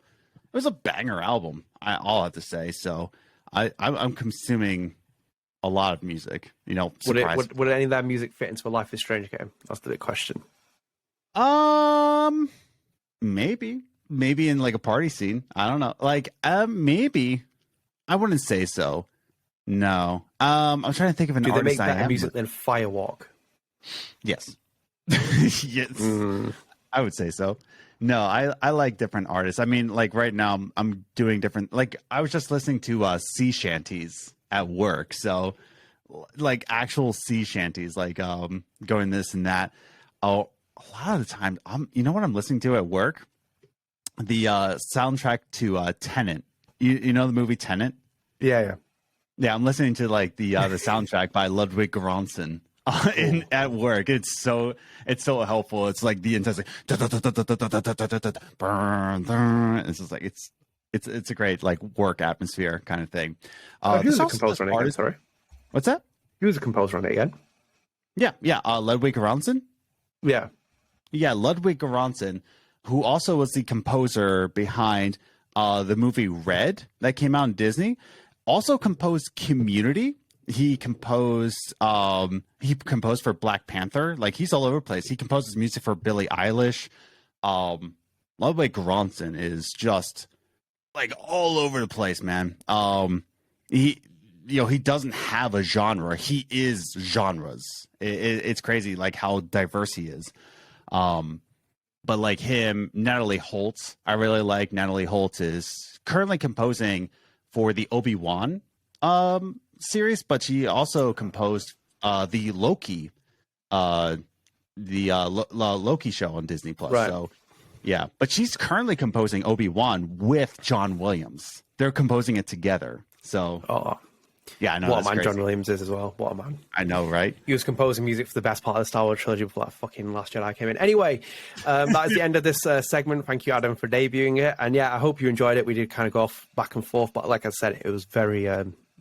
banger album. All I have to say. So I'm consuming a lot of music. Would any of that music fit into a Life is Strange game? That's the big question. Maybe in, like, a party scene. I don't know. Like, maybe. I wouldn't say so. No. I'm trying to think of an artist. Do they make better music than Firewalk? Yes. Yes. I would say so. No, I like different artists. I mean, like, right now I'm doing different, like, I was just listening to sea shanties at work. So, like, actual sea shanties, like, going this and that. Oh, a lot of the time, you know what I'm listening to at work? The soundtrack to Tenet. You know the movie Tenet? Yeah. Yeah, I'm listening to, like, the soundtrack by Ludwig Göransson at work. It's so helpful. It's like the intense, like, it's just like it's a great, like, work atmosphere kind of thing. Who's the composer on it again? Sorry, what's that? Who's the composer on it again? Yeah. Ludwig Göransson. Yeah, Ludwig Göransson, who also was the composer behind the movie Red that came out in Disney. Also composed Community. He composed for Black Panther. Like, he's all over the place. He composes music for Billie Eilish. Ludwig Göransson is just, like, all over the place, man. He doesn't have a genre. He is genres. It's crazy, like, how diverse he is. But, like, him, Natalie Holt, I really like. Natalie Holt is currently composing for the Obi-Wan series, but she also composed the Loki Loki show on Disney Plus. Right. So yeah, but she's currently composing Obi-Wan with John Williams. They're composing it together. So yeah, I know. What a man John Williams is as well. What a man. I know, right? He was composing music for the best part of the Star Wars trilogy before that fucking Last Jedi came in. Anyway, that is the end of this segment. Thank you, Adam, for debuting it. And yeah, I hope you enjoyed it. We did kind of go off back and forth, but like I said, it was very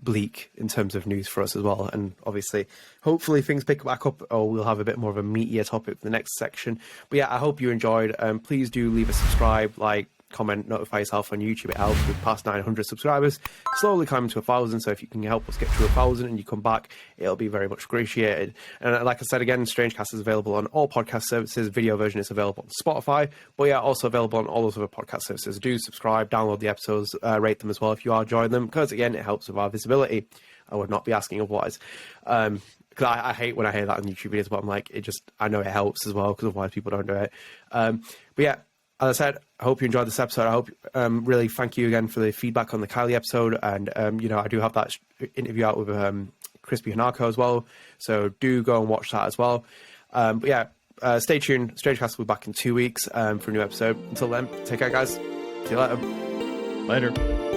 bleak in terms of news for us as well. And obviously, hopefully things pick back up, or we'll have a bit more of a meatier topic for the next section. But yeah, I hope you enjoyed. Please do leave a subscribe, like, comment, notify yourself on YouTube. It helps. With past 900 subscribers, slowly climbing to 1,000. So if you can help us get to 1,000 and you come back, it'll be very much appreciated. And like I said again, StrangeCast is available on all podcast services. Video version is available on Spotify, but yeah, also available on all those other podcast services. Do subscribe, download the episodes, rate them as well if you are enjoying them, because again, it helps with our visibility. I would not be asking otherwise. Because I hate when I hear that on YouTube videos, but I'm like, I know it helps as well, because otherwise people don't do it. But yeah, as I said, I hope you enjoyed this episode. I hope, really thank you again for the feedback on the Kylie episode. And, I do have that interview out with Crispy Hanako as well. So do go and watch that as well. But yeah, stay tuned. StrangeCast will be back in 2 weeks for a new episode. Until then, take care, guys. See you later. Later.